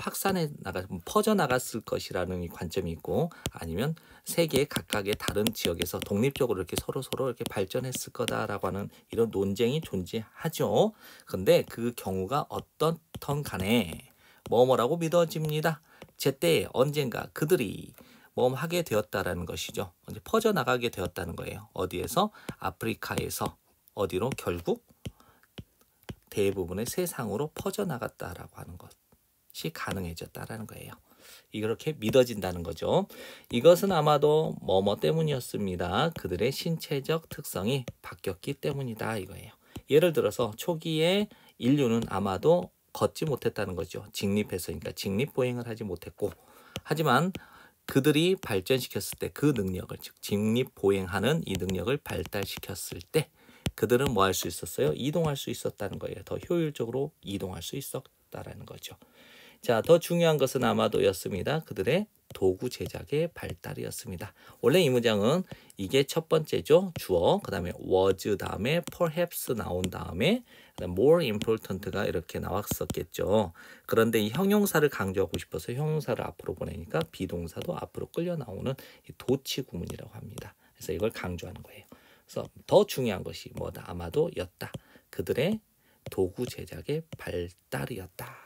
퍼져 나갔을 것이라는 이 관점이 있고 아니면 세계 각각의 다른 지역에서 독립적으로 이렇게 서로 이렇게 발전했을 거다라고 하는 이런 논쟁이 존재하죠. 근데 그 경우가 어떻든 간에 뭐뭐라고 믿어집니다. 제때 언젠가 그들이 하게 되었다라는 것이죠. 이제 퍼져 나가게 되었다는 거예요. 어디에서? 아프리카에서 어디로? 결국 대부분의 세상으로 퍼져나갔다라고 하는 것이 가능해졌다라는 거예요. 이렇게 믿어진다는 거죠. 이것은 아마도 뭐뭐 때문이었습니다. 그들의 신체적 특성이 바뀌었기 때문이다 이거예요. 예를 들어서 초기에 인류는 아마도 걷지 못했다는 거죠. 직립해서니까 직립보행을 하지 못했고 하지만 그들이 발전시켰을 때 그 능력을 즉 직립보행하는 이 능력을 발달시켰을 때 그들은 뭐 할 수 있었어요? 이동할 수 있었다는 거예요. 더 효율적으로 이동할 수 있었다라는 거죠. 자, 더 중요한 것은 아마도였습니다. 그들의 도구 제작의 발달이었습니다. 원래 이 문장은 이게 첫 번째죠. 주어, 그 다음에 was 다음에 perhaps 나온 다음에 more important가 이렇게 나왔었겠죠. 그런데 이 형용사를 강조하고 싶어서 형용사를 앞으로 보내니까 비동사도 앞으로 끌려 나오는 도치 구문이라고 합니다. 그래서 이걸 강조하는 거예요. 그래서 더 중요한 것이 뭐다? 아마도였다. 그들의 도구 제작의 발달이었다.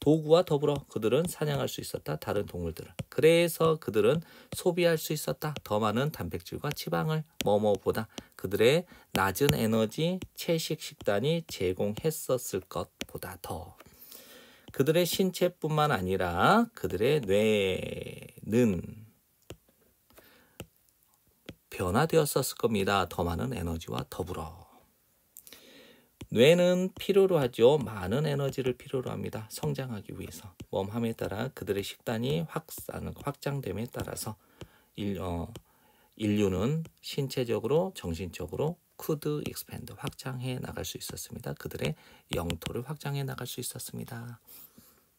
도구와 더불어 그들은 사냥할 수 있었다. 다른 동물들을. 그래서 그들은 소비할 수 있었다. 더 많은 단백질과 지방을 뭐뭐보다 그들의 낮은 에너지 채식 식단이 제공했었을 것보다 더. 그들의 신체뿐만 아니라 그들의 뇌는 변화되었었을 겁니다. 더 많은 에너지와 더불어. 뇌는 필요로 하죠. 많은 에너지를 필요로 합니다. 성장하기 위해서. 몸함에 따라 그들의 식단이 확장됨에 따라서 인류는 신체적으로 정신적으로 could expand 확장해 나갈 수 있었습니다. 그들의 영토를 확장해 나갈 수 있었습니다.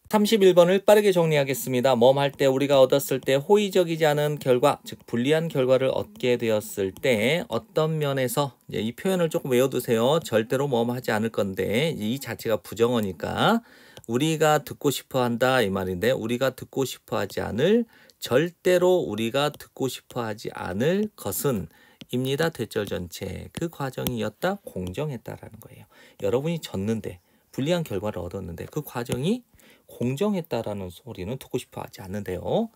31번을 빠르게 정리하겠습니다. 할 때 우리가 얻었을 때 호의적이지 않은 결과, 즉 불리한 결과를 얻게 되었을 때 어떤 면에서 이제 이 표현을 조금 외워두세요. 절대로 하지 않을 건데 이 자체가 부정어니까 우리가 듣고 싶어 한다 이 말인데 우리가 듣고 싶어 하지 않을 절대로 우리가 듣고 싶어 하지 않을 것은 입니다. 대절 전체 그 과정이었다 공정했다라는 거예요. 여러분이 졌는데 불리한 결과를 얻었는데 그 과정이 공정했다라는 소리는 듣고 싶어 하지 않는데요.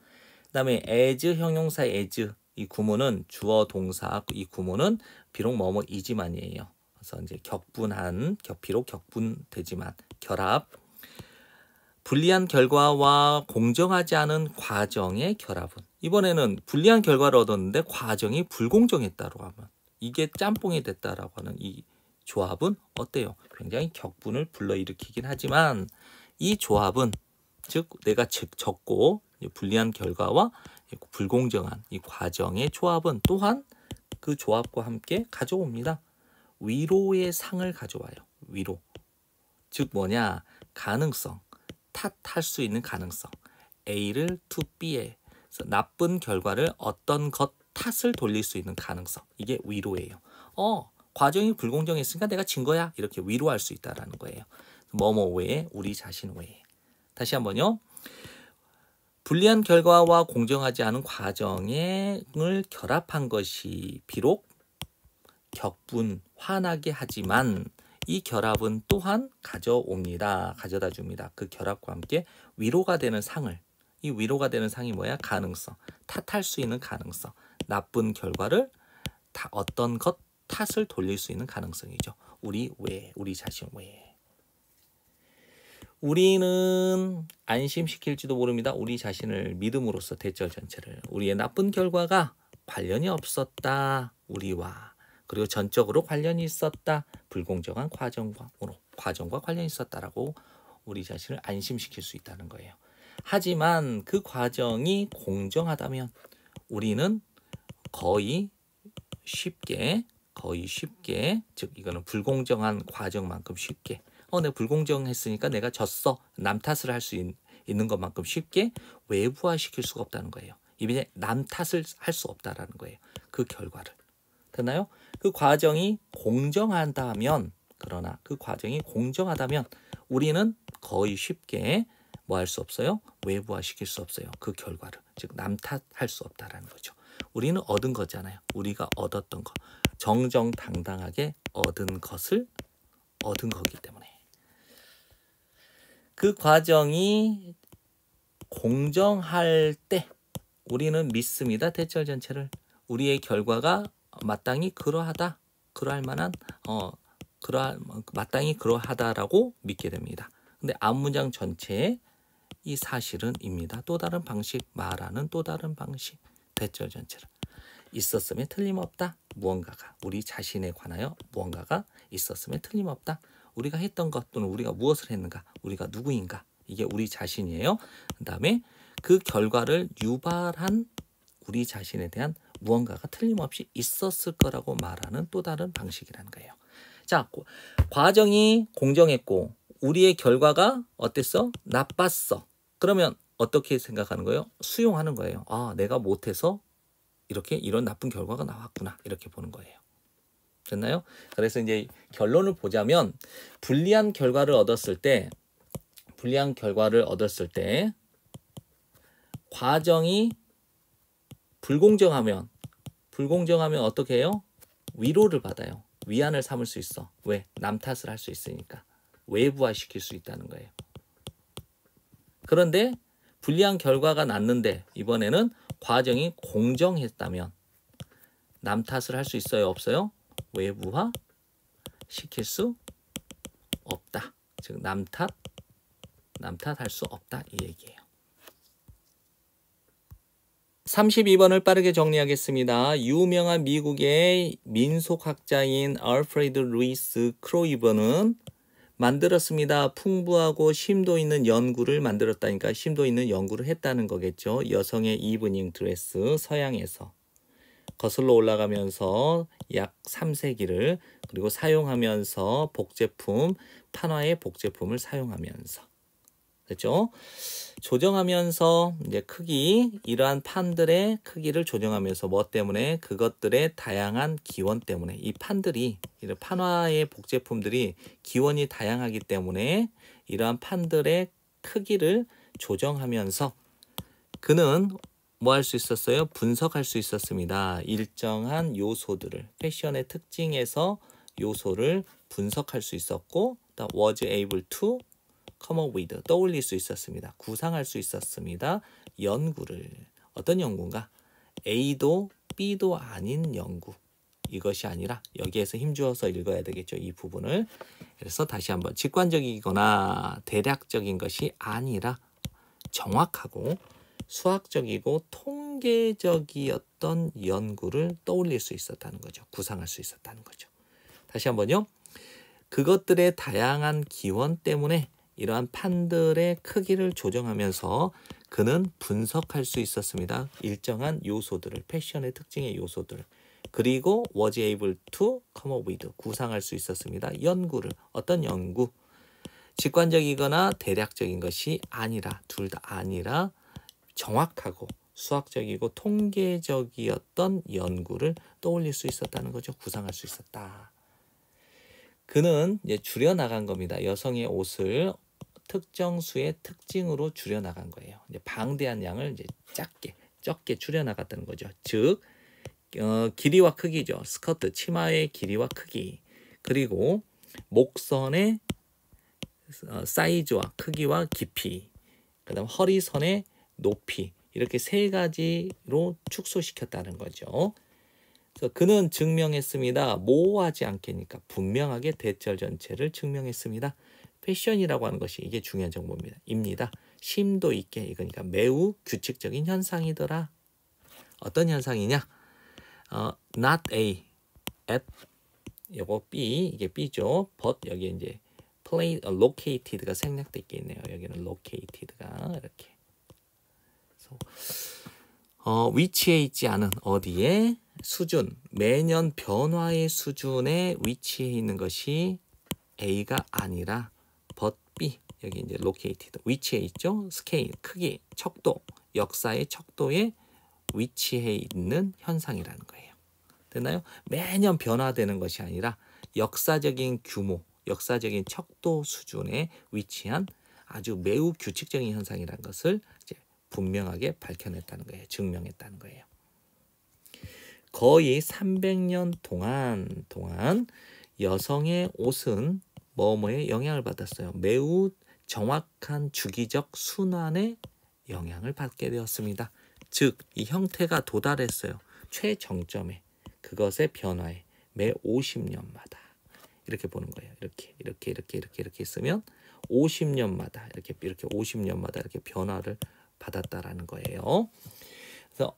그 다음에 as 형용사 as 이 구문은 주어 동사 이 구문은 비록 이지만이에요. 그래서 이제 비록 격분되지만 결합 불리한 결과와 공정하지 않은 과정의 결합은 이번에는 불리한 결과를 얻었는데 과정이 불공정했다고 하면 이게 짬뽕이 됐다라고 하는 이 조합은 어때요? 굉장히 격분을 불러일으키긴 하지만 이 조합은 즉 내가 적고 불리한 결과와 불공정한 이 과정의 조합은 또한 그 조합과 함께 가져옵니다. 위로의 상을 가져와요. 위로. 즉 가능성. 탓할 수 있는 가능성. A를 to B에 나쁜 결과를 어떤 것 탓을 돌릴 수 있는 가능성. 이게 위로예요. 과정이 불공정했으니까 내가 진 거야. 이렇게 위로할 수 있다라는 거예요. 외에 우리 자신 외에. 다시 한번요. 불리한 결과와 공정하지 않은 과정을 결합한 것이 비록 화나게 하지만 이 결합은 또한 가져다 줍니다. 그 결합과 함께 위로가 되는 상을 이 위로가 되는 상이 가능성, 탓할 수 있는 가능성, 나쁜 결과를 어떤 것 탓을 돌릴 수 있는 가능성이죠. 우리 외에, 우리 자신 외에. 우리는 안심시킬지도 모릅니다. 우리 자신을 믿음으로써 대절 전체를 우리의 나쁜 결과가 관련이 없었다. 우리와 그리고 전적으로 관련이 있었다. 불공정한 과정과 관련이 있었다라고 우리 자신을 안심시킬 수 있다는 거예요. 하지만 그 과정이 공정하다면 우리는 거의 쉽게 즉 이거는 불공정한 과정만큼 쉽게 내가 불공정했으니까 내가 졌어. 남 탓을 할 수 있는 것만큼 쉽게 외부화시킬 수가 없다는 거예요. 이제 남 탓을 할 수 없다라는 거예요. 그 결과를. 됐나요? 그 과정이 공정하다면 그러나 그 과정이 공정하다면 우리는 거의 쉽게 할 수 없어요? 외부화시킬 수 없어요. 그 결과를. 즉 남 탓할 수 없다라는 거죠. 우리는 얻은 거잖아요. 우리가 얻었던 거. 정정당당하게 얻은 것을 얻은 거기 때문에. 그 과정이 공정할 때 우리는 믿습니다. 대절 전체를. 우리의 결과가 마땅히 그러할 만한 마땅히 그러하다라고 믿게 됩니다. 근데 앞문장 전체에 이 사실은입니다. 또 다른 방식, 말하는 또 다른 방식, 대절 전체를. 있었음에 틀림없다. 무언가가 우리 자신에 관하여 무언가가 있었음에 틀림없다. 우리가 했던 것 또는 우리가 무엇을 했는가, 우리가 누구인가, 이게 우리 자신이에요. 그 다음에 그 결과를 유발한 우리 자신에 대한 무언가가 틀림없이 있었을 거라고 말하는 또 다른 방식이라는 거예요. 자, 과정이 공정했고 우리의 결과가 어땠어? 나빴어. 그러면 어떻게 생각하는 거예요? 수용하는 거예요. 내가 못해서 이런 나쁜 결과가 나왔구나. 이렇게 보는 거예요. 됐나요? 그래서 이제 결론을 보자면 불리한 결과를 얻었을 때 과정이 불공정하면 어떻게 해요? 위로를 받아요. 위안을 삼을 수 있어. 왜? 남 탓을 할 수 있으니까. 외부화시킬 수 있다는 거예요. 그런데 불리한 결과가 났는데 이번에는 과정이 공정했다면 남 탓을 할 수 있어요? 없어요? 외부화 시킬 수 없다. 즉 남 탓할 수 없다 이 얘기예요. 32번을 빠르게 정리하겠습니다. 유명한 미국의 민속학자인 알프레드 루이스 크로이버는 만들었습니다. 풍부하고 심도 있는 연구를 만들었다니까 심도 있는 연구를 했다는 거겠죠. 여성의 이브닝 드레스 서양에서 거슬러 올라가면서 약 3세기를 그리고 사용하면서 판화의 복제품을 사용하면서 그렇죠? 조정하면서 이제 크기, 이러한 판들의 크기를 조정하면서 뭐 때문에? 그것들의 다양한 기원 때문에. 이 판들이, 이런 판화의 복제품들이 기원이 다양하기 때문에 이러한 판들의 크기를 조정하면서 그는 뭐 할 수 있었어요? 분석할 수 있었습니다. 일정한 요소들을, 패션의 특징에서 요소를 분석할 수 있었고, was able to come up with, 떠올릴 수 있었습니다. 구상할 수 있었습니다. 연구를. 어떤 연구인가? A도 B도 아닌 연구. 이것이 아니라 여기에서 힘주어서 읽어야 되겠죠. 이 부분을. 그래서 다시 한번 직관적이거나 대략적인 것이 아니라 정확하고 수학적이고 통계적이었던 연구를 떠올릴 수 있었다는 거죠. 구상할 수 있었다는 거죠. 다시 한번요. 그것들의 다양한 기원 때문에 이러한 판들의 크기를 조정하면서 그는 분석할 수 있었습니다. 일정한 요소들을, 패션의 특징의 요소들을. 그리고 was able to come up with, 구상할 수 있었습니다. 연구를. 어떤 연구? 직관적이거나 대략적인 것이 아니라, 둘 다 아니라 정확하고 수학적이고 통계적이었던 연구를 떠올릴 수 있었다는 거죠. 구상할 수 있었다. 그는 이제 줄여나간 겁니다. 여성의 옷을 특정 수의 특징으로 줄여나간 거예요. 이제 방대한 양을 이제 적게 줄여나갔다는 거죠. 즉, 길이와 크기죠. 스커트, 치마의 길이와 크기. 그리고 목선의 사이즈와 크기와 깊이. 그 다음 허리선의 높이. 이렇게 세 가지로 축소시켰다는 거죠. 그래서 그는 증명했습니다. 모호하지 않게니까 분명하게 대절 전체를 증명했습니다. 패션이라고 하는 것이 이게 중요한 정보입니다. 심도 있게, 그러니까 매우 규칙적인 현상이더라. 어떤 현상이냐? not A, at, 요거 B, 이게 B죠. but 여기 이제 located가 생략돼 있겠네요. 여기는 located가 이렇게. 위치해 있지 않은 어디에 수준, 매년 변화의 수준에 위치해 있는 것이 A가 아니라 but B, 여기 이제 located, 위치해 있죠. 스케일, 크기, 척도, 역사의 척도에 위치해 있는 현상이라는 거예요. 됐나요? 매년 변화되는 것이 아니라 역사적인 규모, 역사적인 척도 수준에 위치한 아주 매우 규칙적인 현상이라는 것을 이제 분명하게 밝혀냈다는 거예요. 증명했다는 거예요. 거의 300년 동안 여성의 옷은 뭐뭐에 영향을 받았어요. 매우 정확한 주기적 순환에 영향을 받게 되었습니다. 즉, 이 형태가 도달했어요. 최정점에, 그것의 변화에 매 50년마다 이렇게 보는 거예요. 이렇게 있으면 50년마다 이렇게 50년마다 이렇게 변화를 받았다라는 거예요. 그래서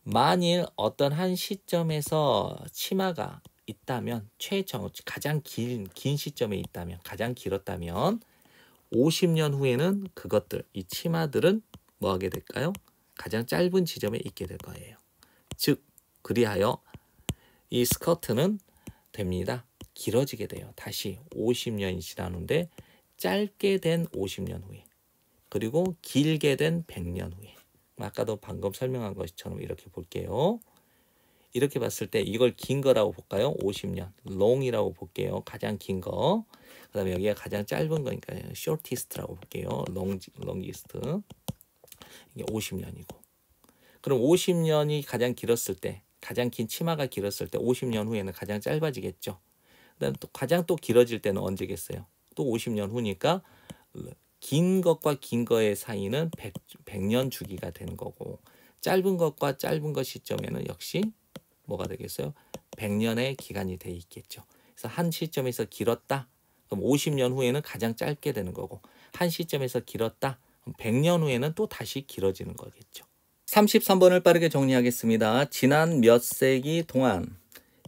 만일 어떤 한 시점에서 치마가 있다면 가장 긴 시점에 있다면, 가장 길었다면 50년 후에는 이 치마들은 뭐 하게 될까요? 가장 짧은 지점에 있게 될 거예요. 즉, 그리하여 이 스커트는 됩니다. 길어지게 돼요. 다시 50년이 지나는데 짧게 된 50년 후에, 그리고 길게 된 100년 후에. 아까도 방금 설명한 것처럼 이렇게 볼게요. 이렇게 봤을 때 이걸 긴 거라고 볼까요? 50년. long이라고 볼게요. 가장 긴 거. 그 다음에 여기가 가장 짧은 거니까 shortest라고 볼게요. longest. 이게 50년이고. 그럼 50년이 가장 길었을 때, 가장 긴 치마가 길었을 때 50년 후에는 가장 짧아지겠죠. 그다음 또 가장 또 길어질 때는 언제겠어요? 또 50년 후니까 긴 것과 긴 거의 사이는 100년 주기가 되는 거고, 짧은 것과 짧은 것 시점에는 역시 뭐가 되겠어요? 100년의 기간이 돼 있겠죠. 그래서 한 시점에서 길었다. 그럼 50년 후에는 가장 짧게 되는 거고, 한 시점에서 길었다. 그럼 100년 후에는 또 다시 길어지는 거겠죠. 33번을 빠르게 정리하겠습니다. 지난 몇 세기 동안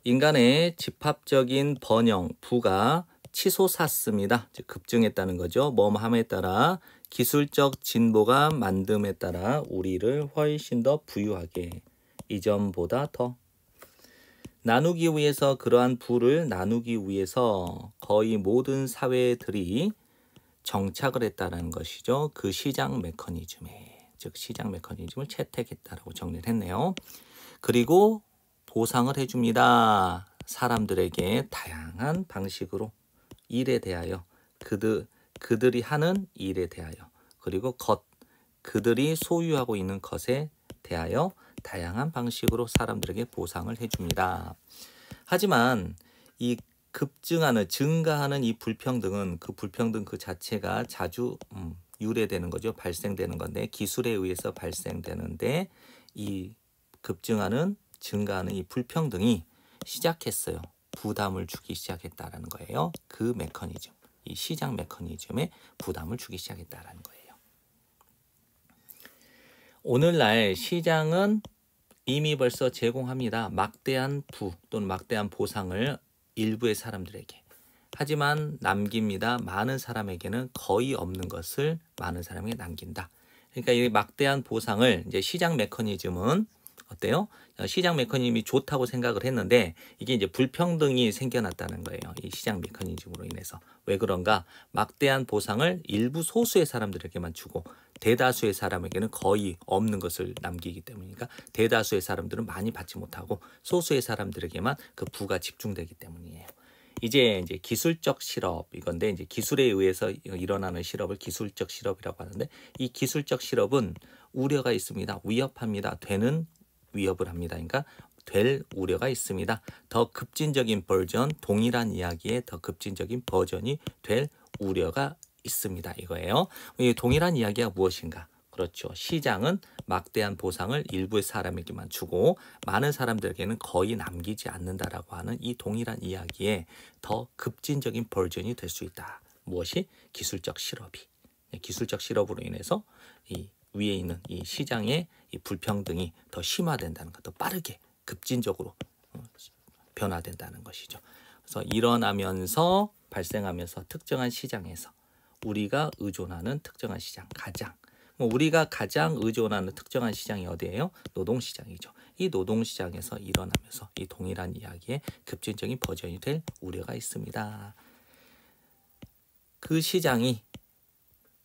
인간의 집합적인 번영, 부가 치솟았습니다. 즉 급증했다는 거죠. 뭐뭐함에 따라 기술적 진보가 만듦에 따라 우리를 훨씬 더 부유하게, 이전보다 더 나누기 위해서, 그러한 부를 나누기 위해서 거의 모든 사회들이 정착을 했다는 것이죠. 그 시장 메커니즘에, 즉 시장 메커니즘을 채택했다라고 정리를 했네요. 그리고 보상을 해줍니다. 사람들에게 다양한 방식으로 일에 대하여 그들이 하는 일에 대하여 그리고 그들이 소유하고 있는 것에 대하여 다양한 방식으로 사람들에게 보상을 해줍니다. 하지만 이 증가하는 이 불평등은 그 불평등 그 자체가 자주 유래되는 거죠. 발생되는 건데 기술에 의해서 발생되는데 이 증가하는 이 불평등이 시작했어요. 부담을 주기 시작했다라는 거예요. 그 메커니즘, 이 시장 메커니즘에 부담을 주기 시작했다라는 거예요. 오늘날 시장은 이미 벌써 제공합니다. 막대한 부 또는 막대한 보상을 일부의 사람들에게. 하지만 남깁니다. 많은 사람에게는 거의 없는 것을 많은 사람에게 남긴다. 그러니까 이 막대한 보상을 이제 시장 메커니즘은 어때요? 시장 메커니즘이 좋다고 생각을 했는데 이게 이제 불평등이 생겨났다는 거예요. 이 시장 메커니즘으로 인해서. 왜 그런가? 막대한 보상을 일부 소수의 사람들에게만 주고 대다수의 사람에게는 거의 없는 것을 남기기 때문이니까 대다수의 사람들은 많이 받지 못하고 소수의 사람들에게만 그 부가 집중되기 때문이에요. 이제 기술적 실업 이건데 이제 기술에 의해서 일어나는 실업을 기술적 실업이라고 하는데 이 기술적 실업은 우려가 있습니다. 위협합니다. 되는 위협을 합니다. 그러니까 될 우려가 있습니다. 더 급진적인 버전, 동일한 이야기의 더 급진적인 버전이 될 우려가 있습니다. 이거예요. 이 동일한 이야기가 무엇인가? 그렇죠. 시장은 막대한 보상을 일부의 사람에게만 주고 많은 사람들에게는 거의 남기지 않는다라고 하는 이 동일한 이야기에 더 급진적인 버전이 될 수 있다. 무엇이? 기술적 실업이. 기술적 실업으로 인해서 이 위에 있는 이 시장의 이 불평등이 더 심화된다는 것, 더 빠르게 급진적으로 변화된다는 것이죠. 그래서 일어나면서 발생하면서 특정한 시장에서 우리가 의존하는 특정한 시장, 우리가 가장 의존하는 특정한 시장이 어디예요? 노동시장이죠. 이 노동시장에서 일어나면서 이 동일한 이야기에 급진적인 버전이 될 우려가 있습니다. 그 시장이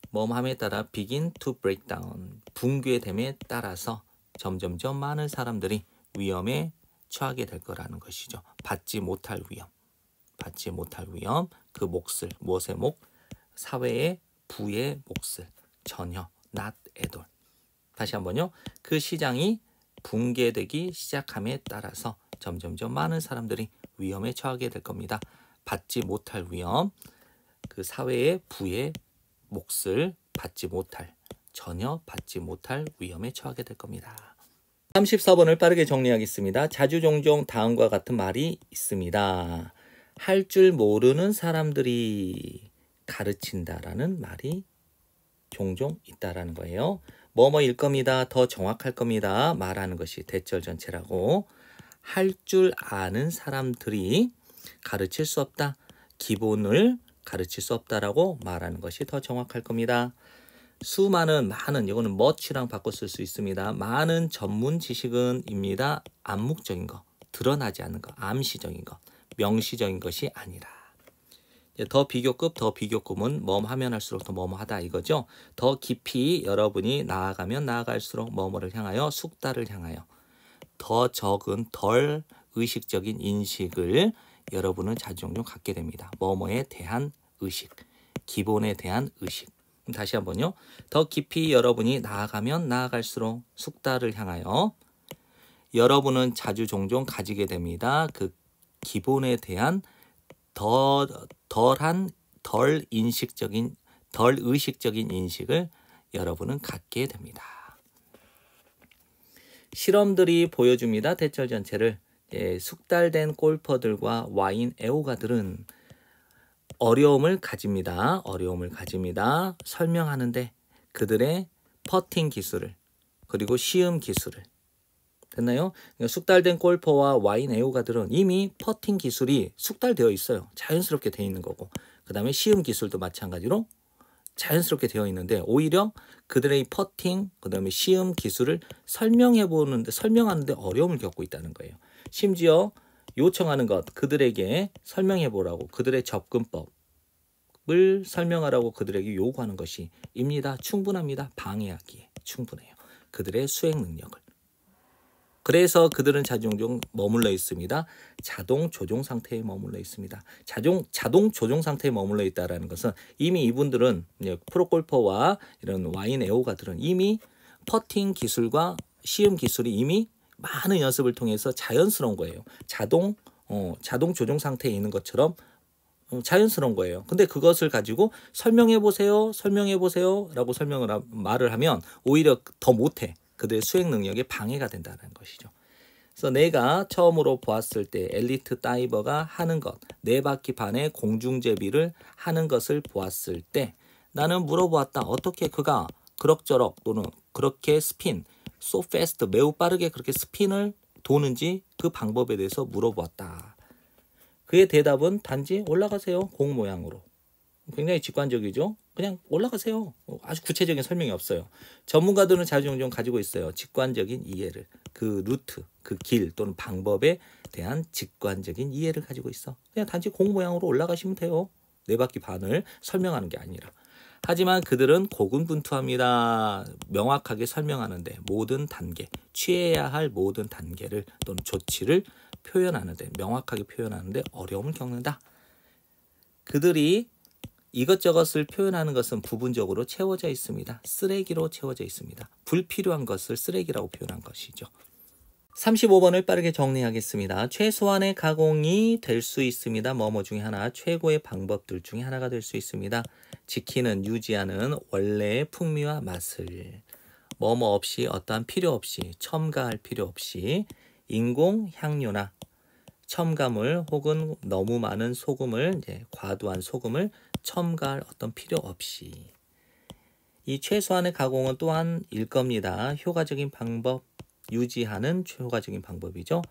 뭐함에 따라 begin to break down, 붕괴됨에 따라서 점점점 많은 사람들이 위험에 처하게 될 거라는 것이죠. 받지 못할 위험, 그 몫을, 무엇의 몫? 사회의 부의 몫을 전혀 not at all. 다시 한번요. 그 시장이 붕괴되기 시작함에 따라서 점점점 많은 사람들이 위험에 처하게 될 겁니다. 받지 못할 위험, 그 사회의 부의 몫을 전혀 받지 못할 위험에 처하게 될 겁니다. 34번을 빠르게 정리하겠습니다. 자주 종종 다음과 같은 말이 있습니다. 할 줄 모르는 사람들이 가르친다라는 말이 종종 있다라는 거예요. 뭐뭐일 겁니다. 더 정확할 겁니다. 말하는 것이 대절 전체라고. 할 줄 아는 사람들이 가르칠 수 없다. 기본을 가르칠 수 없다라고 말하는 것이 더 정확할 겁니다. 많은, 이거는 much랑 바꿔 쓸 수 있습니다. 많은 전문 지식은입니다. 암묵적인 것, 드러나지 않는 것, 암시적인 것, 명시적인 것이 아니라. 더 비교급은 뭐하면 할수록 더 뭐뭐하다 이거죠. 더 깊이 여러분이 나아가면 나아갈수록 뭐뭐를 향하여 숙달을 향하여 더 적은 덜 의식적인 인식을 여러분은 자주 종종 갖게 됩니다. 뭐뭐에 대한 의식, 기본에 대한 의식. 다시 한번요. 더 깊이 여러분이 나아가면 나아갈수록 숙달을 향하여 여러분은 자주 종종 가지게 됩니다. 그 기본에 대한 덜 의식적인 인식을 여러분은 갖게 됩니다. 실험들이 보여줍니다. 대절 전체를. 숙달된 골퍼들과 와인 애호가들은 어려움을 가집니다. 설명하는데 그들의 퍼팅 기술을 그리고 시음 기술을. 됐나요? 그러니까 숙달된 골퍼와 와인 애호가들은 이미 퍼팅 기술이 숙달되어 있어요. 자연스럽게 되어 있는 거고. 그 다음에 시음 기술도 마찬가지로 자연스럽게 되어 있는데 오히려 그들의 퍼팅, 그 다음에 시음 기술을 설명하는데 어려움을 겪고 있다는 거예요. 심지어 요청하는 것, 그들에게 설명해 보라고, 그들의 접근법, 설명하라고 그들에게 요구하는 것이입니다. 충분합니다. 방해하기에 충분해요. 그들의 수행 능력을. 그래서 그들은 종종 머물러 있습니다. 자동 조종 상태에 머물러 있습니다. 자동 조종 상태에 머물러 있다라는 것은 이미 이분들은 프로골퍼와 이런 와인 애호가들은 이미 퍼팅 기술과 시음 기술이 이미 많은 연습을 통해서 자연스러운 거예요. 자동 조종 상태에 있는 것처럼 자연스러운 거예요. 근데 그것을 가지고 설명해 보세요 라고 말을 하면 오히려 더 못해. 그들의 수행 능력에 방해가 된다는 것이죠. 그래서 내가 처음으로 보았을 때 엘리트 다이버가 하는 것, 4바퀴 반의 공중제비를 하는 것을 보았을 때 나는 물어보았다. 어떻게 그가 그럭저럭 또는 그렇게 스핀, so fast, 매우 빠르게 그렇게 스핀을 도는지 그 방법에 대해서 물어보았다. 그의 대답은 단지 올라가세요. 공 모양으로. 굉장히 직관적이죠. 그냥 올라가세요. 아주 구체적인 설명이 없어요. 전문가들은 자주종종 가지고 있어요. 직관적인 이해를. 그 루트, 그 길 또는 방법에 대한 직관적인 이해를 가지고 있어. 그냥 단지 공 모양으로 올라가시면 돼요. 4바퀴 반을 설명하는 게 아니라. 하지만 그들은 고군분투합니다. 명확하게 설명하는데 모든 단계, 취해야 할 모든 단계를 또는 조치를 표현하는데 명확하게 표현하는데 어려움을 겪는다. 그들이 이것저것을 표현하는 것은 부분적으로 채워져 있습니다. 쓰레기로 채워져 있습니다. 불필요한 것을 쓰레기라고 표현한 것이죠. 35번을 빠르게 정리하겠습니다. 최소한의 가공이 될 수 있습니다. 뭐뭐 중에 하나, 최고의 방법들 중에 하나가 될 수 있습니다. 지키는, 유지하는 원래의 풍미와 맛을 뭐뭐 없이 어떠한 필요 없이 첨가할 필요 없이 인공 향료나 첨가물 혹은 너무 많은 소금을 과도한 소금을 첨가할 어떤 필요 없이 이 최소한의 가공은 또한 일 겁니다. 효과적인 방법 유지하는 효과적인 방법이죠.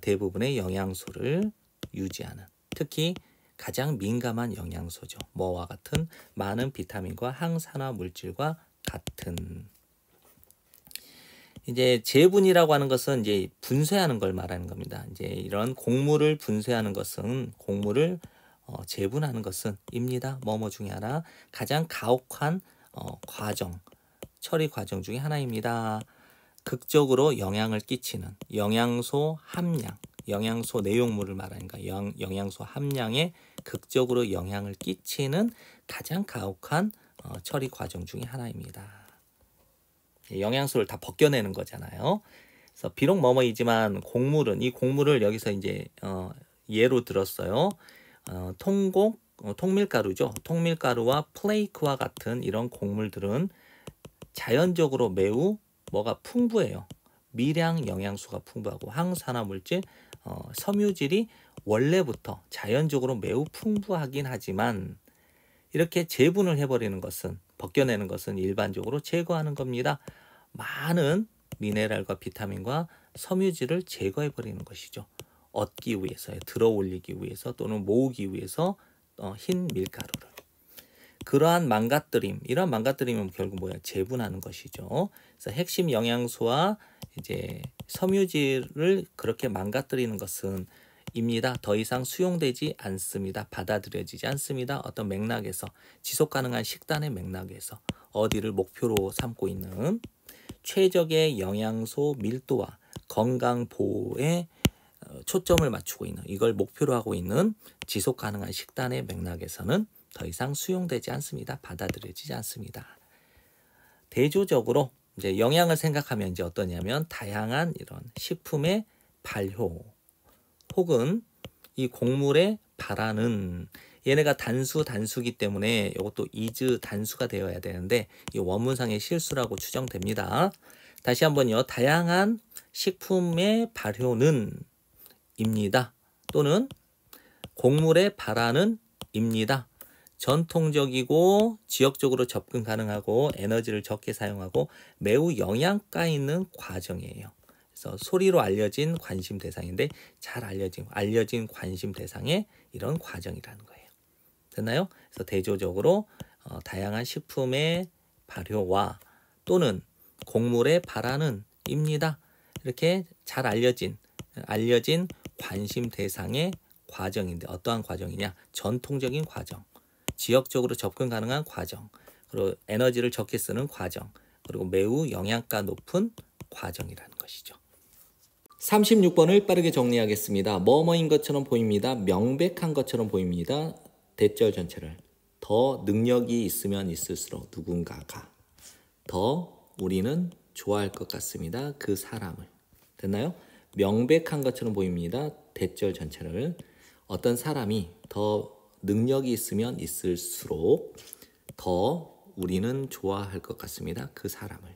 대부분의 영양소를 유지하는 특히 가장 민감한 영양소죠. 뭐와 같은 많은 비타민과 항산화 물질과 같은 이제 제분이라고 하는 것은 이제 분쇄하는 걸 말하는 겁니다. 이제 이런 곡물을 분쇄하는 것은 곡물을 제분하는 것은 입니다. 뭐뭐 중에 하나 가장 가혹한 과정, 처리 과정 중에 하나입니다. 극적으로 영향을 끼치는 영양소 함량, 영양소 내용물을 말하니까 영양소 함량에 극적으로 영향을 끼치는 가장 가혹한 처리 과정 중에 하나입니다. 영양소를 다 벗겨내는 거잖아요. 그래서 비록 뭐뭐이지만 이 곡물을 여기서 이제 예로 들었어요. 통밀가루죠. 통밀가루와 플레이크와 같은 이런 곡물들은 자연적으로 매우 뭐가 풍부해요. 미량 영양소가 풍부하고 항산화 물질, 섬유질이 원래부터 자연적으로 매우 풍부하긴 하지만 이렇게 제분을 해버리는 것은 벗겨내는 것은 일반적으로 제거하는 겁니다. 많은 미네랄과 비타민과 섬유질을 제거해버리는 것이죠. 얻기 위해서, 들어올리기 위해서 또는 모으기 위해서 흰 밀가루를. 그러한 이러한 망가뜨림은 결국 뭐야? 제분하는 것이죠. 그래서 핵심 영양소와 이제 섬유질을 그렇게 망가뜨리는 것은 입니다. 더 이상 수용되지 않습니다. 받아들여지지 않습니다. 어떤 맥락에서 지속 가능한 식단의 맥락에서 어디를 목표로 삼고 있는 최적의 영양소 밀도와 건강 보호에 초점을 맞추고 있는 이걸 목표로 하고 있는 지속 가능한 식단의 맥락에서는 더 이상 수용되지 않습니다. 받아들여지지 않습니다. 대조적으로 이제 영양을 생각하면 이제 어떠냐면 다양한 이런 식품의 발효 혹은 이 곡물의 발화는 얘네가 단수기 때문에 이것도 is 단수가 되어야 되는데 이 원문상의 실수라고 추정됩니다. 다시 한번요. 다양한 식품의 발효는 입니다. 또는 곡물의 발화는 입니다. 전통적이고 지역적으로 접근 가능하고 에너지를 적게 사용하고 매우 영양가 있는 과정이에요. 그래서 소리로 알려진 관심 대상인데 잘 알려진 관심 대상의 이런 과정이라는 거예요. 됐나요? 그래서 대조적으로 다양한 식품의 발효와 또는 곡물의 발화는 입니다. 이렇게 잘 알려진 관심 대상의 과정인데 어떠한 과정이냐? 전통적인 과정. 지역적으로 접근 가능한 과정, 그리고 에너지를 적게 쓰는 과정, 그리고 매우 영양가 높은 과정이라는 것이죠. 36번을 빠르게 정리하겠습니다. 뭐뭐인 것처럼 보입니다. 명백한 것처럼 보입니다. 대절 전체를. 더 능력이 있으면 있을수록 누군가가 더 우리는 좋아할 것 같습니다. 그 사람을. 됐나요? 명백한 것처럼 보입니다. 대절 전체를. 어떤 사람이 더 능력이 있으면 있을수록 더 우리는 좋아할 것 같습니다. 그 사람을.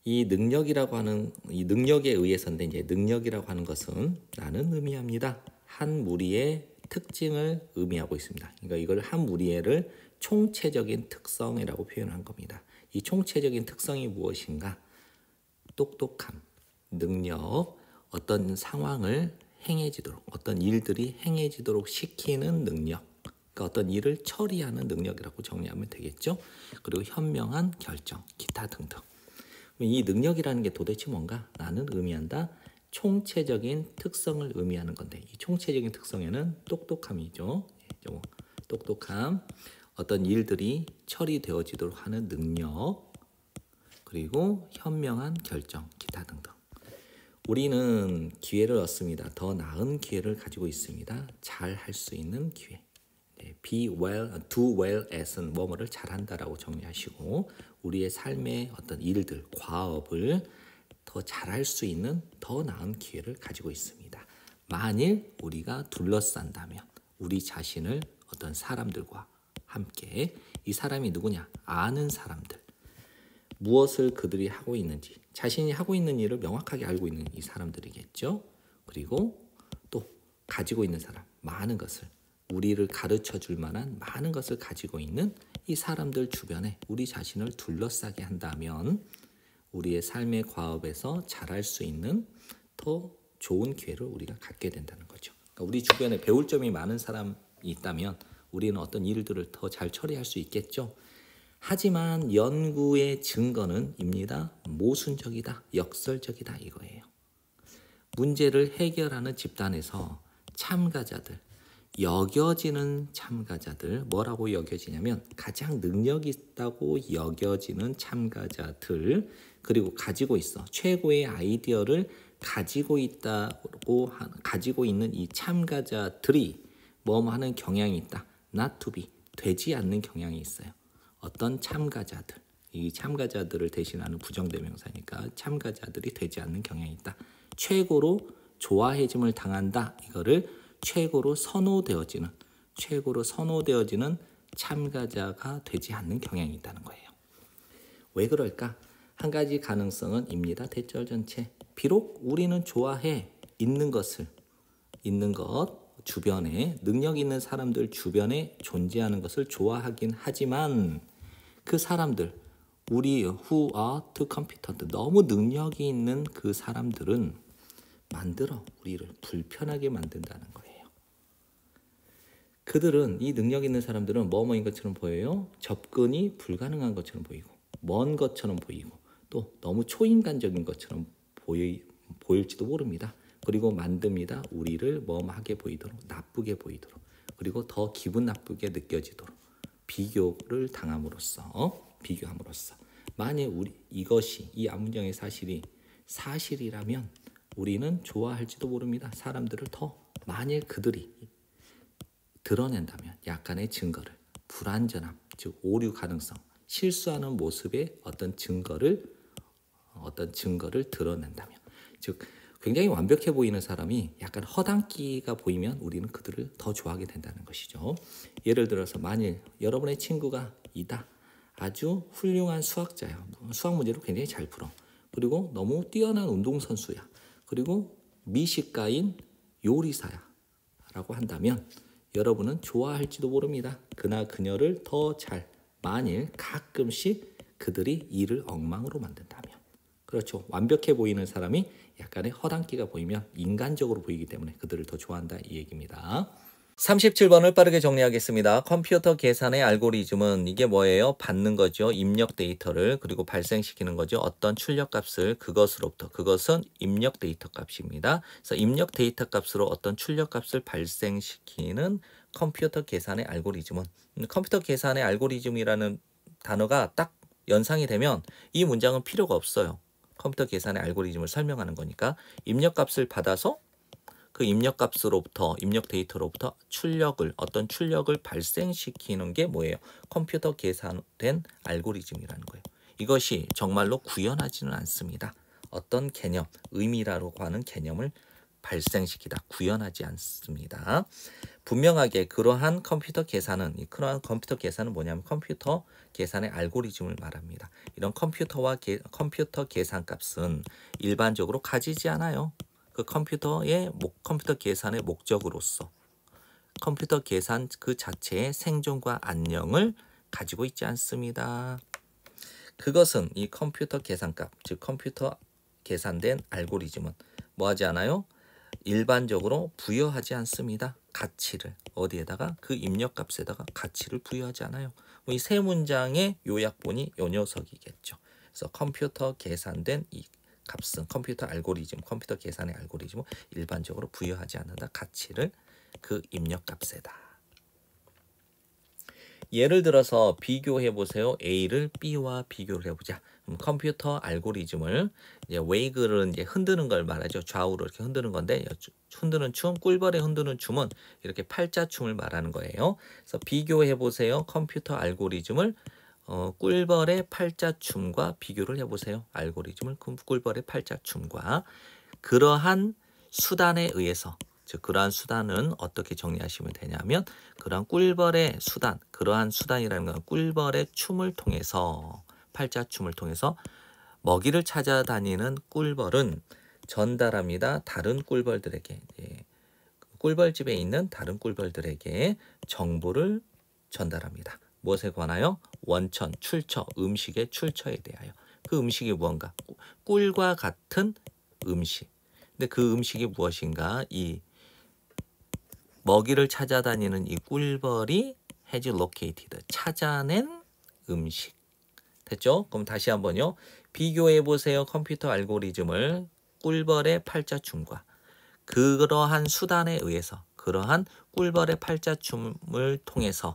이 능력에 의해서인데 이제 능력이라고 하는 것은 라는 의미합니다. 한 무리의 특징을 의미하고 있습니다. 그러니까 이걸 한 무리를 총체적인 특성이라고 표현한 겁니다. 이 총체적인 특성이 무엇인가? 똑똑함, 능력, 어떤 상황을 행해지도록, 어떤 일들이 행해지도록 시키는 능력, 그러니까 어떤 일을 처리하는 능력이라고 정리하면 되겠죠. 그리고 현명한 결정, 기타 등등. 이 능력이라는 게 도대체 뭔가? 라는 의미한다. 총체적인 특성을 의미하는 건데 이 총체적인 특성에는 똑똑함이죠. 똑똑함, 어떤 일들이 처리되어지도록 하는 능력, 그리고 현명한 결정, 기타 등등. 우리는 기회를 얻습니다. 더 나은 기회를 가지고 있습니다. 잘 할 수 있는 기회. be well, do well as은 뭐뭐를 잘한다라고 정리하시고 우리의 삶의 어떤 일들, 과업을 더 잘할 수 있는 더 나은 기회를 가지고 있습니다. 만일 우리가 둘러싼다면 우리 자신을 어떤 사람들과 함께 이 사람이 누구냐? 아는 사람들. 무엇을 그들이 하고 있는지 자신이 하고 있는 일을 명확하게 알고 있는 이 사람들이겠죠. 그리고 또 가지고 있는 사람, 많은 것을 우리를 가르쳐 줄 만한 많은 것을 가지고 있는 이 사람들 주변에 우리 자신을 둘러싸게 한다면 우리의 삶의 과업에서 잘할 수 있는 더 좋은 기회를 우리가 갖게 된다는 거죠. 그러니까 우리 주변에 배울 점이 많은 사람이 있다면 우리는 어떤 일들을 더 잘 처리할 수 있겠죠. 하지만 연구의 증거는 입니다. 모순적이다, 역설적이다 이거예요. 문제를 해결하는 집단에서 참가자들, 여겨지는 참가자들, 뭐라고 여겨지냐면 가장 능력 있다고 여겨지는 참가자들, 그리고 가지고 있어 최고의 아이디어를 가지고 있는 이 참가자들이 뭐뭐 하는 경향이 있다. not to be, 되지 않는 경향이 있어요. 어떤 참가자들, 이 참가자들을 대신하는 부정대명사니까 참가자들이 되지 않는 경향이 있다. 최고로 좋아해짐을 당한다. 이거를 최고로 선호되어지는 참가자가 되지 않는 경향이 있다는 거예요. 왜 그럴까? 한 가지 가능성은 입니다. 대절 전체. 비록 우리는 좋아해 있는 것 주변에 능력 있는 사람들 주변에 존재하는 것을 좋아하긴 하지만 그 사람들 우리 who are too competent 너무 능력이 있는 그 사람들은 우리를 불편하게 만든다는 거예요. 그들은 이 능력 있는 사람들은 뭐뭐인 것처럼 보여요. 접근이 불가능한 것처럼 보이고 먼 것처럼 보이고 또 너무 초인간적인 것처럼 보일지도 모릅니다. 그리고 만듭니다. 우리를 뭐뭐하게 보이도록, 나쁘게 보이도록, 그리고 더 기분 나쁘게 느껴지도록 비교를 비교함으로써 만약 이것이 이 앞문장의 사실이 사실이라면 우리는 좋아할지도 모릅니다. 사람들을 더 만약 그들이 드러낸다면 약간의 증거를 불완전함, 즉 오류 가능성, 실수하는 모습의 어떤 증거를 드러낸다면 즉 굉장히 완벽해 보이는 사람이 약간 허당기가 보이면 우리는 그들을 더 좋아하게 된다는 것이죠. 예를 들어서 만일 여러분의 친구가 아주 훌륭한 수학자야. 수학 문제를 굉장히 잘 풀어. 그리고 너무 뛰어난 운동선수야. 그리고 미식가인 요리사야. 라고 한다면 여러분은 좋아할지도 모릅니다. 그나 그녀를 더 잘, 만일 가끔씩 그들이 일을 엉망으로 만든다면. 그렇죠. 완벽해 보이는 사람이 약간의 허당기가 보이면 인간적으로 보이기 때문에 그들을 더 좋아한다 이 얘기입니다. 37번을 빠르게 정리하겠습니다. 컴퓨터 계산의 알고리즘은 이게 뭐예요? 받는 거죠. 입력 데이터를. 그리고 발생시키는 거죠. 어떤 출력값을 그것으로부터. 그것은 입력 데이터 값입니다. 그래서 입력 데이터 값으로 어떤 출력값을 발생시키는 컴퓨터 계산의 알고리즘은, 컴퓨터 계산의 알고리즘이라는 단어가 딱 연상이 되면 이 문장은 필요가 없어요. 컴퓨터 계산의 알고리즘을 설명하는 거니까 입력값을 받아서 그 입력값으로부터 입력 데이터로부터 어떤 출력을 발생시키는 게 뭐예요? 컴퓨터 계산된 알고리즘이라는 거예요. 이것이 정말로 구현하지는 않습니다. 어떤 개념, 의미라고 하는 개념을 발생시키다, 구현하지 않습니다. 분명하게 그러한 컴퓨터 계산은 뭐냐면 컴퓨터 계산의 알고리즘을 말합니다. 이런 컴퓨터 계산 값은 일반적으로 가지지 않아요. 그 컴퓨터 계산의 목적으로서 컴퓨터 계산 그 자체의 생존과 안녕을 가지고 있지 않습니다. 그것은 이 컴퓨터 계산값, 즉 컴퓨터 계산된 알고리즘은 뭐 하지 않아요? 일반적으로 부여하지 않습니다. 가치를 어디에다가 그 입력값에다가 가치를 부여하지 않아요. 이 세 문장의 요약본이 요 녀석이겠죠. 그래서 컴퓨터 계산된 이 값은 컴퓨터 계산의 알고리즘은 일반적으로 부여하지 않는다. 가치를 그 입력값에다. 예를 들어서 비교해 보세요. A를 B와 비교를 해보자. 컴퓨터 알고리즘을 이제 웨이그를 이제 흔드는 걸 말하죠. 좌우로 이렇게 흔드는 건데 흔드는 춤, 꿀벌에 흔드는 춤은 이렇게 팔자춤을 말하는 거예요. 그래서 비교해 보세요. 컴퓨터 알고리즘을 꿀벌의 팔자춤과 비교를 해보세요. 알고리즘을 꿀벌의 팔자춤과 그러한 수단에 의해서, 즉 그러한 수단은 어떻게 정리하시면 되냐면 그러한 그러한 수단이라는 건 꿀벌의 춤을 통해서 팔자춤을 통해서 먹이를 찾아다니는 꿀벌은 전달합니다. 다른 꿀벌들에게 꿀벌집에 있는 다른 꿀벌들에게 정보를 전달합니다. 무엇에 관하여? 원천, 출처, 음식의 출처에 대하여. 그 음식이 무언가? 꿀과 같은 음식. 근데 그 음식이 무엇인가? 이 먹이를 찾아다니는 이 꿀벌이 has located, 찾아낸 음식. 됐죠? 그럼 다시 한번요. 비교해 보세요. 컴퓨터 알고리즘을 꿀벌의 팔자춤과 그러한 수단에 의해서 그러한 꿀벌의 팔자춤을 통해서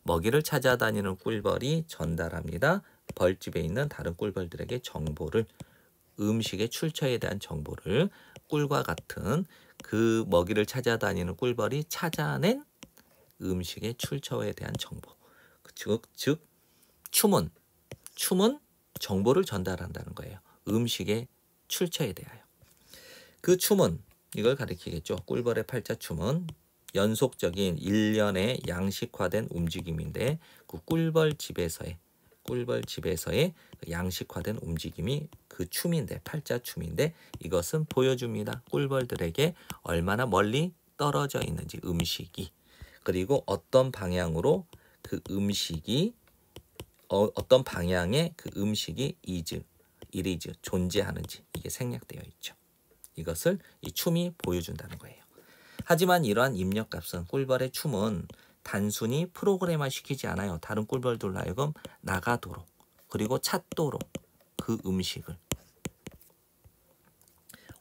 먹이를 찾아다니는 꿀벌이 전달합니다. 벌집에 있는 다른 꿀벌들에게 정보를, 음식의 출처에 대한 정보를 꿀과 같은 그 먹이를 찾아다니는 꿀벌이 찾아낸 음식의 출처에 대한 정보. 즉 춤은 정보를 전달한다는 거예요. 음식의 출처에 대하여. 그 춤은 이걸 가리키겠죠. 꿀벌의 팔자춤은 연속적인 일련의 양식화된 움직임인데 그 꿀벌집에서의 양식화된 움직임이 그 춤인데, 팔자춤인데 이것은 보여줍니다. 꿀벌들에게 얼마나 멀리 떨어져 있는지 음식이, 그리고 어떤 방향으로 그 음식이 어떤 방향에 그 음식이 it is 존재하는지 이게 생략되어 있죠. 이것을 이 춤이 보여준다는 거예요. 하지만 이러한 입력값은 꿀벌의 춤은 단순히 프로그램화 시키지 않아요. 다른 꿀벌들로 하여금 나가도록 그리고 찾도록 그 음식을.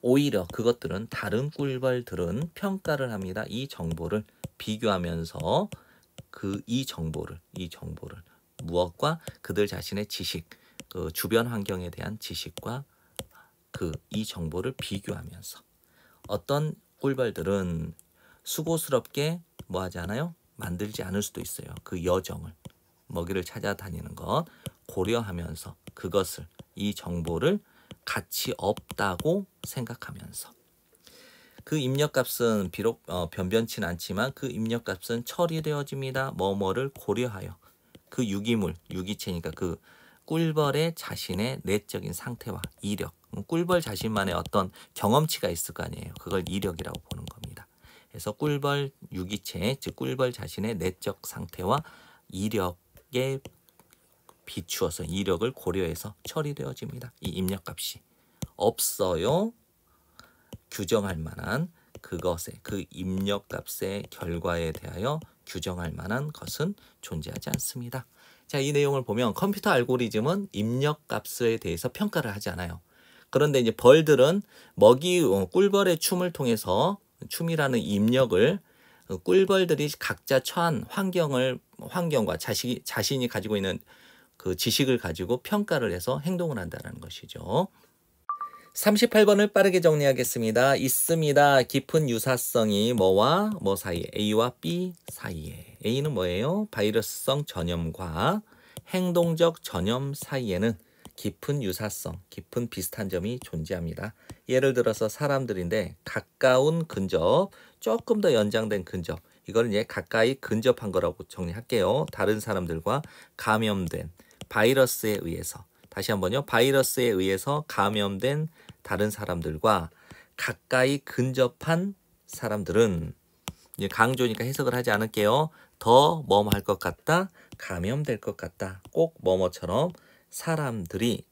오히려 그것들은 다른 꿀벌들은 평가를 합니다. 이 정보를 비교하면서 이 정보를 무엇과 그들 자신의 지식, 그 주변 환경에 대한 지식과 이 정보를 비교하면서 어떤 꿀벌들은 수고스럽게 뭐 하지 않아요? 만들지 않을 수도 있어요. 그 여정을, 먹이를 찾아다니는 것 고려하면서 그것을, 이 정보를 가치 없다고 생각하면서 그 입력값은 비록 변변치는 않지만 그 입력값은 처리되어집니다. 뭐뭐를 고려하여 그 유기체니까 그 꿀벌의 자신의 내적인 상태와 이력, 꿀벌 자신만의 어떤 경험치가 있을 거 아니에요. 그걸 이력이라고 보는 겁니다. 그래서 꿀벌 유기체, 즉 꿀벌 자신의 내적 상태와 이력에 비추어서 이력을 고려해서 처리되어집니다. 이 입력값이 없어요. 규정할 만한 그것의 그 입력값의 결과에 대하여 규정할 만한 것은 존재하지 않습니다. 자, 이 내용을 보면 컴퓨터 알고리즘은 입력값에 대해서 평가를 하지 않아요. 그런데 이제 벌들은 꿀벌의 춤을 통해서 춤이라는 입력을 꿀벌들이 각자 처한 환경과 자신이 가지고 있는 그 지식을 가지고 평가를 해서 행동을 한다는 것이죠. 38번을 빠르게 정리하겠습니다. 있습니다. 깊은 유사성이 뭐와 뭐 사이에, A와 B 사이에. A는 뭐예요? 바이러스성 전염과 행동적 전염 사이에는 깊은 유사성, 깊은 비슷한 점이 존재합니다. 예를 들어서 사람들인데 가까운 근접, 조금 더 연장된 근접. 이걸 이제 가까이 근접한 거라고 정리할게요. 다른 사람들과 감염된 바이러스에 의해서. 다시 한번요. 바이러스에 의해서 감염된 다른 사람들과 가까이 근접한 사람들은 이제 강조니까 해석을 하지 않을게요. 더 뭐뭐 할 것 같다. 감염될 것 같다. 꼭 뭐뭐처럼 사람들이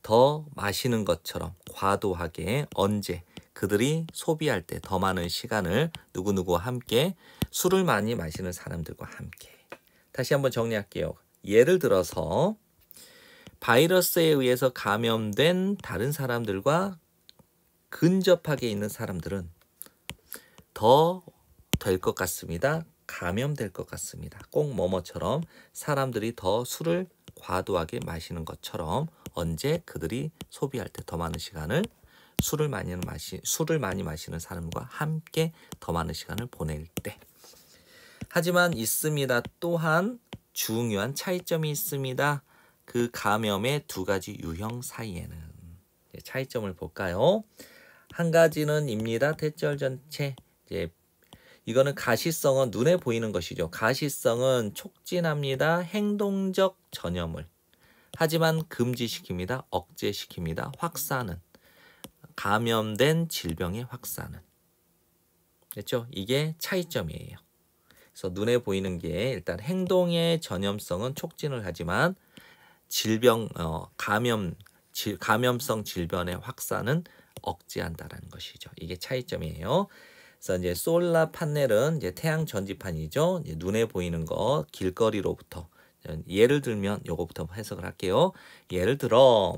더 마시는 것처럼 과도하게 언제 그들이 소비할 때 더 많은 시간을 누구누구와 함께 술을 많이 마시는 사람들과 함께. 다시 한번 정리할게요. 예를 들어서 바이러스에 의해서 감염된 다른 사람들과 근접하게 있는 사람들은 더 될 것 같습니다. 감염될 것 같습니다. 꼭 뭐뭐처럼 사람들이 더 술을 과도하게 마시는 것처럼 언제 그들이 소비할 때 더 많은 시간을 술을 많이 마시는 사람과 함께 더 많은 시간을 보낼 때. 하지만 있습니다. 또한 중요한 차이점이 있습니다. 그 감염의 두 가지 유형 사이에는 차이점을 볼까요? 한 가지는 입니다. 대절 전체. 이거는 가시성은 눈에 보이는 것이죠. 가시성은 촉진합니다. 행동적 전염을. 하지만 금지시킵니다. 억제시킵니다. 확산은. 감염된 질병의 확산은. 됐죠? 이게 차이점이에요. 그래서 눈에 보이는 게 일단 행동의 전염성은 촉진을 하지만 감염성 질병의 확산은 억제한다라는 것이죠. 이게 차이점이에요. 그래서 이제 솔라 판넬은 이제 태양 전지판이죠. 이제 눈에 보이는 거 길거리로부터 예를 들면 요거부터 해석을 할게요. 예를 들어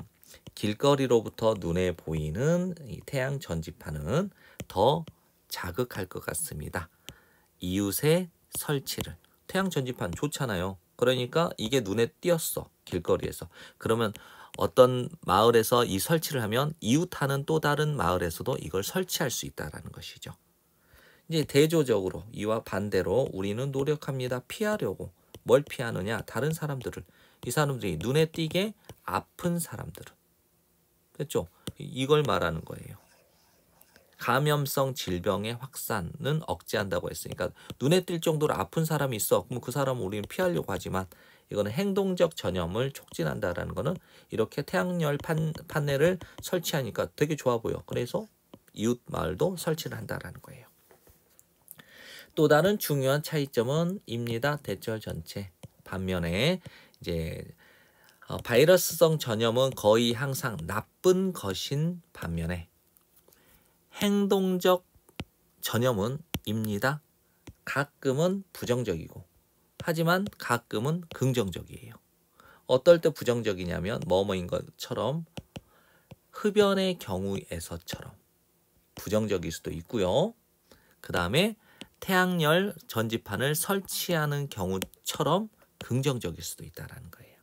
길거리로부터 눈에 보이는 이 태양 전지판은 더 자극할 것 같습니다. 이웃의 설치를. 태양 전지판 좋잖아요. 그러니까 이게 눈에 띄었어. 길거리에서. 그러면 어떤 마을에서 이 설치를 하면 이웃하는 또 다른 마을에서도 이걸 설치할 수 있다는 것이죠. 이제 대조적으로 이와 반대로 우리는 노력합니다. 피하려고. 뭘 피하느냐? 다른 사람들을. 이 사람들이 눈에 띄게 아픈 사람들을. 됐죠? 이걸 말하는 거예요. 감염성 질병의 확산은 억제한다고 했으니까 눈에 띌 정도로 아픈 사람이 있어. 그럼 그 사람은 우리는 피하려고 하지만 이거는 행동적 전염을 촉진한다라는 거는 이렇게 태양열 판넬을 설치하니까 되게 좋아 보여. 그래서 이웃 마을도 설치를 한다라는 거예요. 또 다른 중요한 차이점은 입니다. 대절 전체. 반면에 이제 바이러스성 전염은 거의 항상 나쁜 것인 반면에 행동적 전염은 입니다. 가끔은 부정적이고 하지만 가끔은 긍정적이에요. 어떨 때 부정적이냐면 뭐뭐인 것처럼 흡연의 경우에서처럼 부정적일 수도 있고요. 그 다음에 태양열 전지판을 설치하는 경우처럼 긍정적일 수도 있다는 거예요.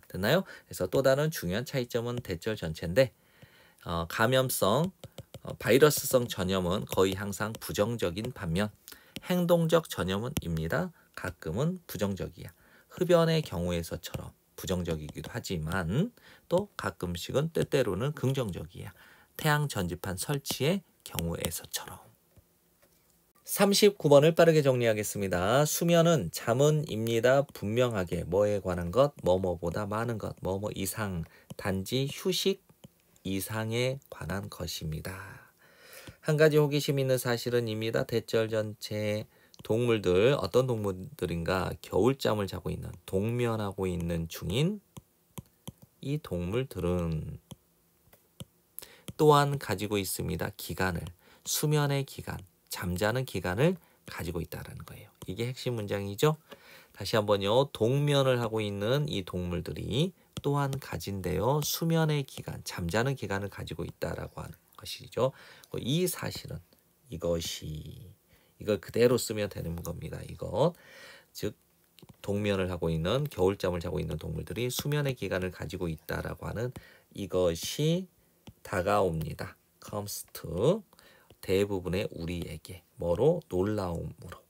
됐나요? 그래서 또 다른 중요한 차이점은 대절 전체인데 감염성 바이러스성 전염은 거의 항상 부정적인 반면 행동적 전염은 입니다. 가끔은 부정적이야. 흡연의 경우에서처럼 부정적이기도 하지만 또 가끔씩은 때때로는 긍정적이야. 태양 전지판 설치의 경우에서처럼. 39번을 빠르게 정리하겠습니다. 수면은 잠은입니다. 분명하게 뭐에 관한 것, 뭐뭐보다 많은 것, 뭐뭐 이상, 단지 휴식 이상에 관한 것입니다. 한 가지 호기심 있는 사실은 입니다. 대절 전체 동물들 어떤 동물들인가 겨울잠을 자고 있는 동면하고 있는 중인 이 동물들은 또한 가지고 있습니다. 기간을 수면의 기간 잠자는 기간을 가지고 있다라는 거예요. 이게 핵심 문장이죠. 다시 한번요. 동면을 하고 있는 이 동물들이 또한 가진대요. 수면의 기간, 잠자는 기간을 가지고 있다라고 하는 것이죠. 이 사실은 이걸 그대로 쓰면 되는 겁니다. 즉 동면을 하고 있는 겨울잠을 자고 있는 동물들이 수면의 기간을 가지고 있다라고 하는 이것이 다가옵니다. comes to 대부분의 우리에게 뭐로? 놀라움으로.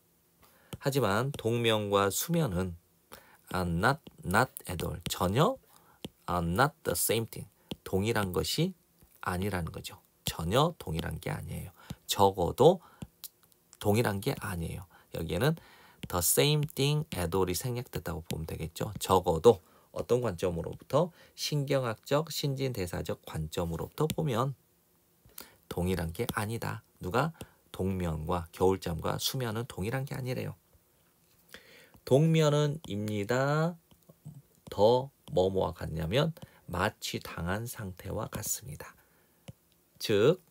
하지만 동면과 수면은 are not at all. 전혀 are not the same thing. 동일한 것이 아니라는 거죠. 전혀 동일한 게 아니에요. 적어도 동일한 게 아니에요. 여기에는 the same thing at all이 생략됐다고 보면 되겠죠. 적어도 어떤 관점으로부터? 신경학적, 신진대사적 관점으로부터 보면 동일한 게 아니다. 누가? 동면과 겨울잠과 수면은 동일한 게 아니래요. 동면은입니다. 더 뭐뭐와 같냐면 마취 당한 상태와 같습니다. 즉,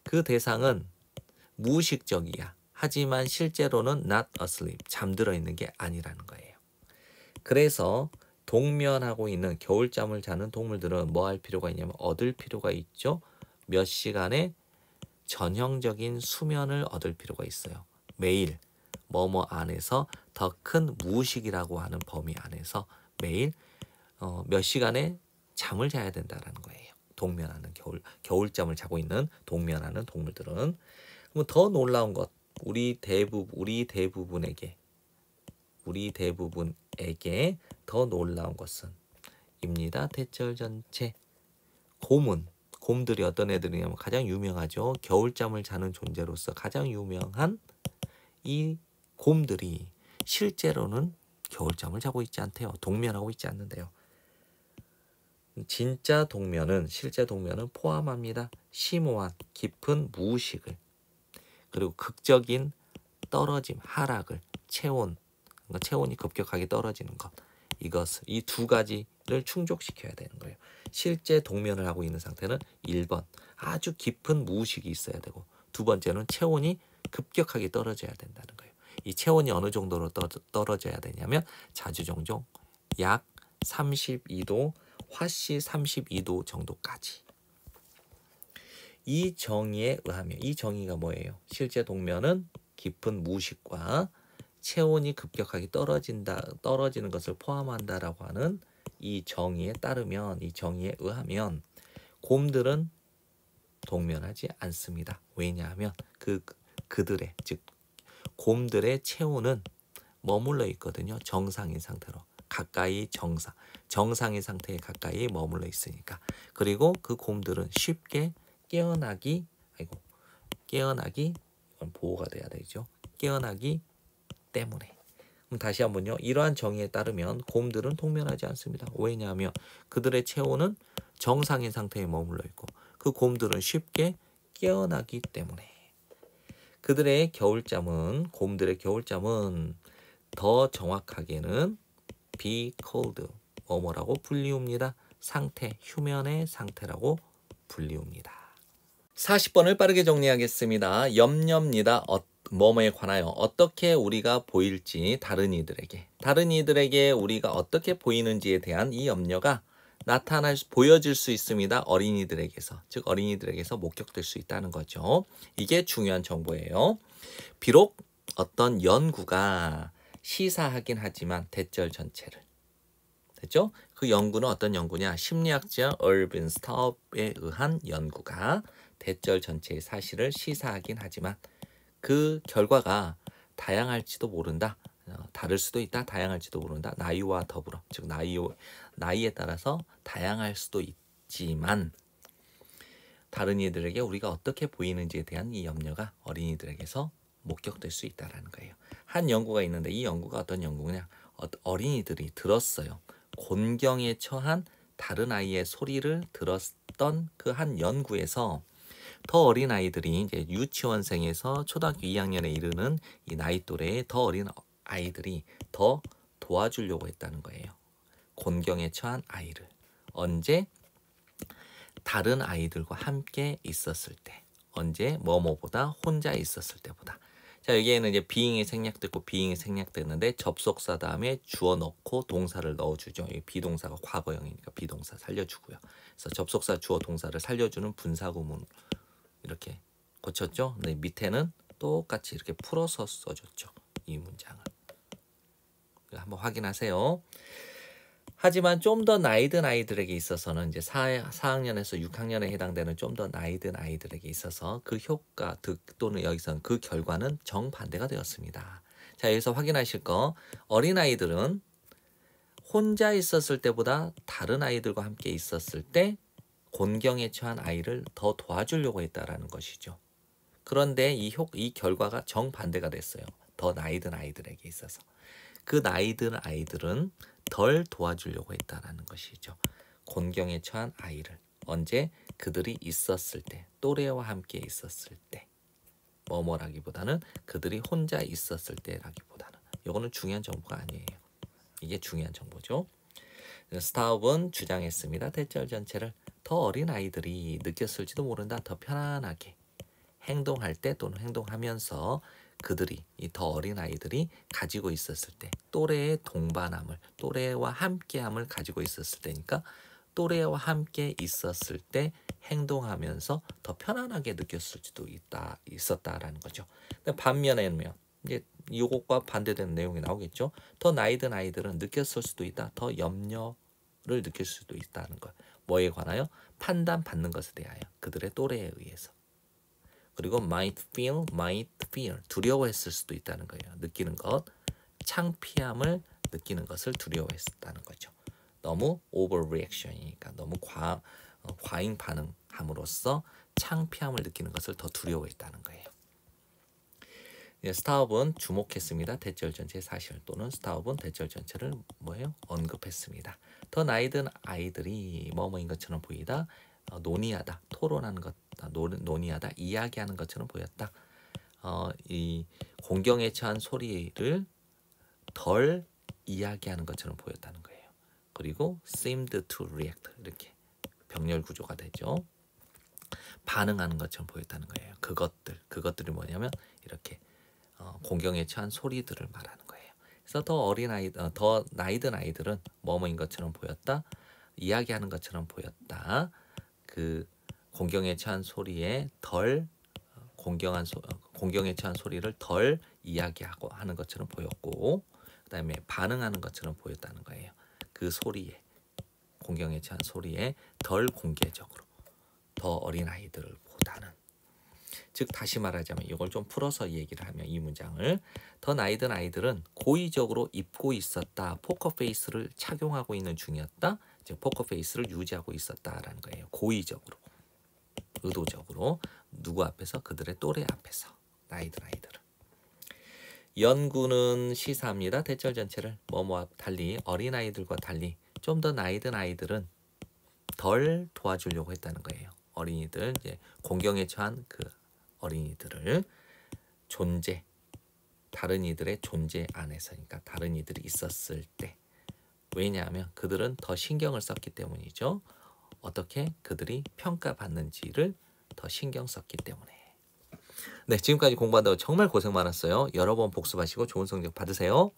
그 대상은 무의식적이야. 하지만 실제로는 not asleep, 잠들어 있는 게 아니라는 거예요. 그래서 동면하고 있는 겨울잠을 자는 동물들은 뭐 할 필요가 있냐면 얻을 필요가 있죠. 몇 시간의 전형적인 수면을 얻을 필요가 있어요. 매일 뭐뭐 안에서 더 큰 무의식이라고 하는 범위 안에서 매일 몇 시간의 잠을 자야 된다는 거예요. 동면하는 겨울잠을 자고 있는 동면하는 동물들은. 그럼 더 놀라운 것, 우리 대부분에게 더 놀라운 것은 입니다. 대절 전체 곰들이 어떤 애들이냐면 가장 유명하죠. 겨울잠을 자는 존재로서 가장 유명한 이 곰들이 실제로는 겨울잠을 자고 있지 않대요. 동면하고 있지 않는데요. 실제 동면은 포함합니다. 심오한 깊은 무의식을, 그리고 극적인 떨어짐, 하락을, 체온이 급격하게 떨어지는 것, 이 두 가지를 충족시켜야 되는 거예요. 실제 동면을 하고 있는 상태는 1번 아주 깊은 무의식이 있어야 되고, 두 번째는 체온이 급격하게 떨어져야 된다는 거예요. 이 체온이 어느 정도로 떨어져야 되냐면 자주종종 약 32도, 화씨 32도 정도까지. 이 정의에 의하면, 이 정의가 뭐예요? 실제 동면은 깊은 무의식과 체온이 급격하게 떨어지는 것을 포함한다라고 하는 이 정의에 의하면 곰들은 동면하지 않습니다. 왜냐하면 그들의, 즉 곰들의 체온은 머물러 있거든요. 정상인 상태로 가까이 정상인 상태에 가까이 머물러 있으니까. 그리고 그 곰들은 쉽게 깨어나기 이건 보호가 돼야 되죠. 깨어나기 때문에. 그럼 다시 한번요. 이러한 정의에 따르면 곰들은 동면하지 않습니다. 왜냐하면 그들의 체온은 정상인 상태에 머물러 있고 그 곰들은 쉽게 깨어나기 때문에. 곰들의 겨울잠은 더 정확하게는 be cold, 뭐뭐라고 불리웁니다. 상태, 휴면의 상태라고 불리웁니다. 40번을 빠르게 정리하겠습니다. 염려입니다. 뭐뭐에 관하여 어떻게 우리가 보일지 다른 이들에게 우리가 어떻게 보이는지에 대한 이 염려가 보여질 수 있습니다. 즉 어린이들에게서 목격될 수 있다는 거죠. 이게 중요한 정보예요. 비록 어떤 연구가 시사하긴 하지만 대절 전체를, 됐죠? 그 연구는 어떤 연구냐? 심리학자 얼빈 스타업에 의한 연구가 대절 전체의 사실을 시사하긴 하지만 그 결과가 다양할지도 모른다. 다를 수도 있다. 다양할지도 모른다. 나이와 더불어, 즉 나이에 따라서 다양할 수도 있지만 다른 이들에게 우리가 어떻게 보이는지에 대한 이 염려가 어린이들에게서 목격될 수 있다는 거예요. 한 연구가 있는데 이 연구가 어떤 연구냐? 어린이들이 들었어요. 곤경에 처한 다른 아이의 소리를 들었던 그 한 연구에서 더 어린 아이들이 이제 유치원생에서 초등학교 2학년에 이르는 이 나이 또래의 더 어린 아이들이 더 도와주려고 했다는 거예요. 곤경에 처한 아이를. 언제? 다른 아이들과 함께 있었을 때. 언제 뭐뭐보다 혼자 있었을 때보다. 자, 여기에는 이제 being이 생략됐고 being이 생략됐는데 접속사 다음에 주어 넣고 동사를 넣어주죠. 이 비동사가 과거형이니까 비동사 살려주고요. 그래서 접속사 주어 동사를 살려주는 분사구문 이렇게 고쳤죠. 네, 밑에는 똑같이 이렇게 풀어서 써줬죠. 이 문장을. 한번 확인하세요. 하지만 좀 더 나이 든 아이들에게 있어서는 이제 4학년에서 6학년에 해당되는 좀 더 나이 든 아이들에게 있어서 그 효과 또는 여기서는 그 결과는 정반대가 되었습니다. 자, 여기서 확인하실 거 어린아이들은 혼자 있었을 때보다 다른 아이들과 함께 있었을 때 곤경에 처한 아이를 더 도와주려고 했다라는 것이죠. 그런데 이 결과가 정반대가 됐어요. 더 나이 든 아이들에게 있어서. 그 나이 든 아이들은 덜 도와주려고 했다라는 것이죠. 곤경에 처한 아이를 언제 그들이 있었을 때, 또래와 함께 있었을 때, 뭐뭐라기보다는 그들이 혼자 있었을 때라기보다는 이거는 중요한 정보가 아니에요. 이게 중요한 정보죠. 스타업은 주장했습니다. 대절 전체를 더 어린 아이들이 느꼈을지도 모른다. 더 편안하게 행동할 때 또는 행동하면서 그들이 이 더 어린 아이들이 가지고 있었을 때 또래의 동반함을 또래와 함께함을 가지고 있었을 때니까 또래와 함께 있었을 때 행동하면서 더 편안하게 느꼈을지도 있었다라는 거죠. 반면에는 이제 이것과 반대되는 내용이 나오겠죠. 더 나이 든 아이들은 느꼈을 수도 있다. 더 염려를 느낄 수도 있다는 것. 뭐에 관하여? 판단받는 것에 대하여 그들의 또래에 의해서. 그리고 might fear 두려워했을 수도 있다는 거예요. 느끼는 것, 창피함을 느끼는 것을 두려워했다는 거죠. 너무 overreaction이니까 너무 과잉 반응함으로써 창피함을 느끼는 것을 더 두려워했다는 거예요. 스타업은 주목했습니다. 대절 전체 사실 또는 스타업은 대절 전체를 뭐예요? 언급했습니다. 더 나이 든 아이들이 뭐뭐인 것처럼 보이다. 논의하다, 토론하는 것, 논의하다, 이야기하는 것처럼 보였다. 이 공경에 처한 소리를 덜 이야기하는 것처럼 보였다는 거예요. 그리고 seemed to react 이렇게 병렬 구조가 되죠. 반응하는 것처럼 보였다는 거예요. 그것들이 뭐냐면 이렇게 공경에 처한 소리들을 말하는 거예요. 그래서 더 나이 든 아이들은 뭐뭐인 것처럼 보였다, 이야기하는 것처럼 보였다. 그 공경에 처한 소리에 공경에 처한 소리를 덜 이야기하고 하는 것처럼 보였고, 그다음에 반응하는 것처럼 보였다는 거예요. 그 소리에 공경에 처한 소리에 덜 공개적으로 더 어린 아이들을 보다는. 즉 다시 말하자면 이걸 좀 풀어서 얘기를 하면 이 문장을 더 나이 든 아이들은 고의적으로 입고 있었다. 포커페이스를 착용하고 있는 중이었다. 즉 포커페이스를 유지하고 있었다라는 거예요. 고의적으로, 의도적으로 누구 앞에서? 그들의 또래 앞에서 나이 든 아이들을. 연구는 시사합니다. 대절 전체를 뭐뭐와 달리 어린아이들과 달리 좀 더 나이 든 아이들은 덜 도와주려고 했다는 거예요. 어린이들, 이제 공경에 처한 그 어린이들을 다른 이들의 존재 안에서니까 다른 이들이 있었을 때. 왜냐하면 그들은 더 신경을 썼기 때문이죠. 어떻게 그들이 평가받는지를 더 신경 썼기 때문에. 네, 지금까지 공부한다고 정말 고생 많았어요. 여러 번 복습하시고 좋은 성적 받으세요.